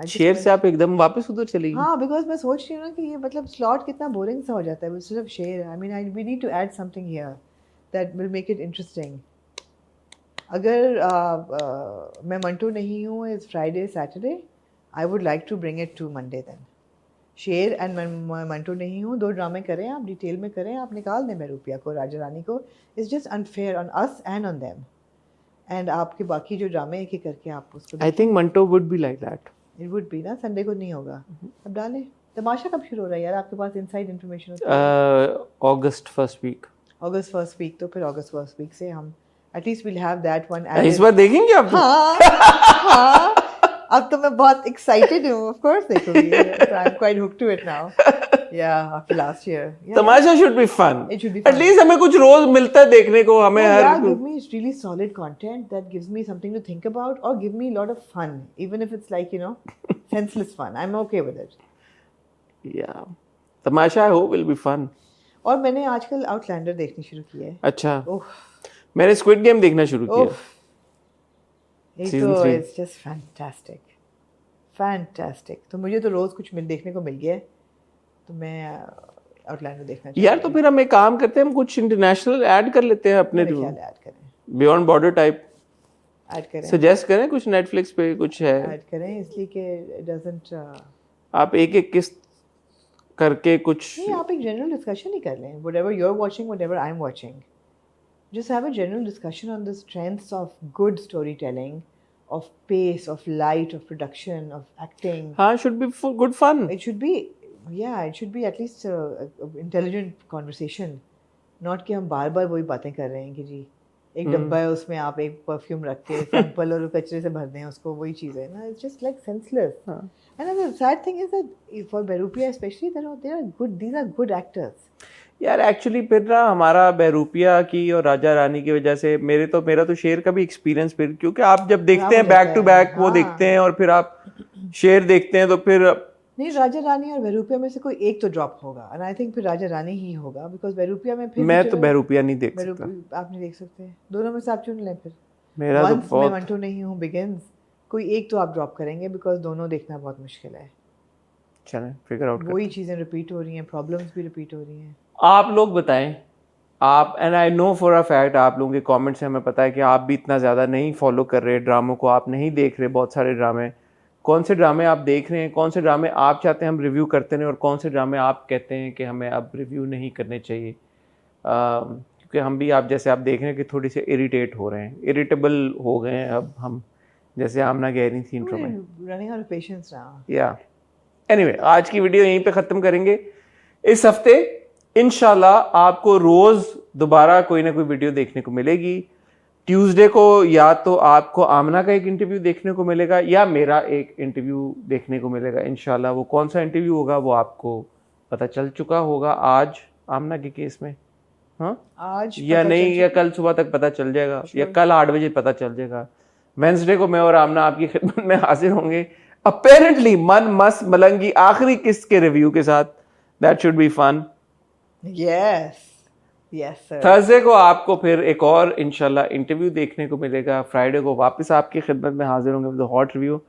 शेर से आप एकदम वापस उधर चली गई. हाँ, बिकॉज मैं सोच रही हूँ ना कि ये मतलब स्लॉट कितना बोरिंग सा हो जाता है सिर्फ Sher. I mean we need to add something here that will make it interesting. अगर मैं मंटो नहीं Hoon is Friday Saturday, I would like to bring it to Monday. Then Sher and Main नहीं हूँ, 2 ड्रामे करें आप, डिटेल में करें आप, निकाल दें बहरूपिया को, राजा रानी को. It's just unfair on us and on them. And आपके बाकी जो ड्रामे एक ही करके आप उसको, I think Manto would be like that. It would be ना. संडे को नहीं होगा. अब डालें. तमाशा कब शुरू हो रहा है यार? आपके पास इनसाइड इन्फॉर्मेशन? अगस्त फर्स्ट वीक. अगस्त फर्स्ट वीक. तो फिर अगस्त फर्स्ट वीक से हम at least will have that one. इस बार देखेंगे आप? हाँ अब तो मैं बहुत एक्साइटेड हूँ. ऑफ कोर्स देखूंगी. I am quite hooked to it now. Yeah, after last year. Tamasha should be fun. It should be fun. At least हमें कुछ रोज मिलता है देखने को. हमें give me really solid content that gives me something to think about, or give me a lot of fun, even if it's like, you know, senseless fun. I'm okay with it. Yeah, Tamasha I hope will be fun. और मैंने आजकल Outlander देखनी शुरू की है. अच्छा. मैंने Squid Game देखना शुरू किया. Season 3. It's just fantastic. Fantastic. तो मुझे तो रोज कुछ देखने को मिल गया है. तो मैं आउटलाइनर देखना चाहिए. यार तो फिर हम एक काम करते हैं, हम कुछ इंटरनेशनल ऐड कर लेते हैं अपने ऐड करें. बियॉन्ड बॉर्डर टाइप ऐड करें. सजेस्ट करें कुछ नेटफ्लिक्स पे कुछ है. ऐड करें इसलिए कि इट डजंट. आप एक किस्त करके कुछ नहीं, आप एक जनरल डिस्कशन ही कर लें. Whatever you are watching, whatever I am watching, just have a general discussion on the strengths of good storytelling, of pace, of light, of production, of acting. हाँ, should be good fun. It should be Yeah, it should be at least intelligent conversation, not कि हम बार बार वही बातें कर रहे हैं कि जी एक डब्बा है उसमें आप एक परफ्यूम रख के सैंपल और कचरे से भर दें उसको, वही चीज़ है ना. It's just like senseless. And the sad thing is that for Behrupiya especially, they are good. These are good actors. यार एक्चुअली फिर ना हमारा बहरूपिया की और राजा रानी की वजह से मेरा तो शेर का भी एक्सपीरियंस फिर, क्योंकि आप जब देखते हैं बैक टू बैक वो देखते हैं और फिर आप शेर देखते हैं तो फिर नहीं, राजा रानी और बहरूपिया में से कोई एक तो ड्रॉप होगा. एंड आई थिंक फिर राजा रानी ही होगा, बिकॉज बहरूपिया में फिर मैं तो बहरूपिया नहीं देख सकता. आप नहीं देख सकते, दोनों में से आप चुन लें फिर. मेरा तो बहुत, मैं मंटू नहीं हूँ, बिगिंस, कोई एक तो आप ड्रॉप करेंगे बिकॉज दोनों देखना बहुत मुश्किल है. चलें फिगर आउट. वही चीज़ें रिपीट हो रही हैं, प्रॉब्लम्स भी रिपीट हो रही हैं. आप लोग बताएं, आप and I know for a fact आप लोगों के कमेंट से हमें पता है कि आप भी इतना ज़्यादा नहीं फॉलो कर रहे ड्रामों को, आप नहीं देख रहे बहुत सारे ड्रामे. कौन से ड्रामे आप देख रहे हैं, कौन से ड्रामे आप चाहते हैं हम रिव्यू करते रहें और कौन से ड्रामे आप कहते हैं कि हमें अब रिव्यू नहीं करने चाहिए. क्योंकि हम भी आप जैसे आप देख रहे हैं कि थोड़ी से इरिटेट हो रहे हैं, इरिटेबल हो गए हैं अब हम, जैसे आमना कह रही थी इंट्रो में. Running out of patience now. या एनीवे, आज की वीडियो यहीं पे ख़त्म करेंगे. इस हफ्ते इंशाल्लाह आपको रोज़ दोबारा कोई ना कोई वीडियो देखने को मिलेगी. ट्यूसडे को या तो आपको आमना का एक इंटरव्यू देखने को मिलेगा या मेरा एक इंटरव्यू देखने को मिलेगा इंशाल्लाह. वो कौन सा इंटरव्यू होगा वो आपको पता चल चुका होगा आज आमना के केस में. हाँ, आज या नहीं, या कल सुबह तक पता चल जाएगा, या कल 8 बजे पता चल जाएगा. वेंसडे को मैं और आमना आपकी खिदमत में हाजिर होंगे अपेरेंटली मन मस्त मलंगी आखिरी किस्त के रिव्यू के साथ. That should be fun. Yes sir. Thursday को आपको फिर एक और इंशाल्लाह इंटरव्यू देखने को मिलेगा. फ्राइडे को वापस आपकी खिदमत में हाजिर होंगे विद हॉट रिव्यू.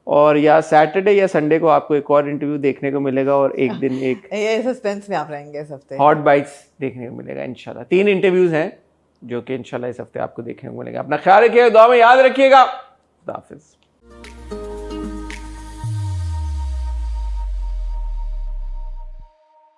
और या सैटरडे या संडे को आपको एक और इंटरव्यू देखने को मिलेगा और एक दिन एक ये सस्पेंस में आप रहेंगे इस हफ्ते. हॉट बाइट्स देखने को मिलेगा इंशाल्लाह. 3 इंटरव्यूज हैं जो कि इंशाल्लाह इस हफ्ते आपको देखने को मिलेगा. अपना ख्याल रखिएगा, दुआ में याद रखिएगा. खुदा हाफिज.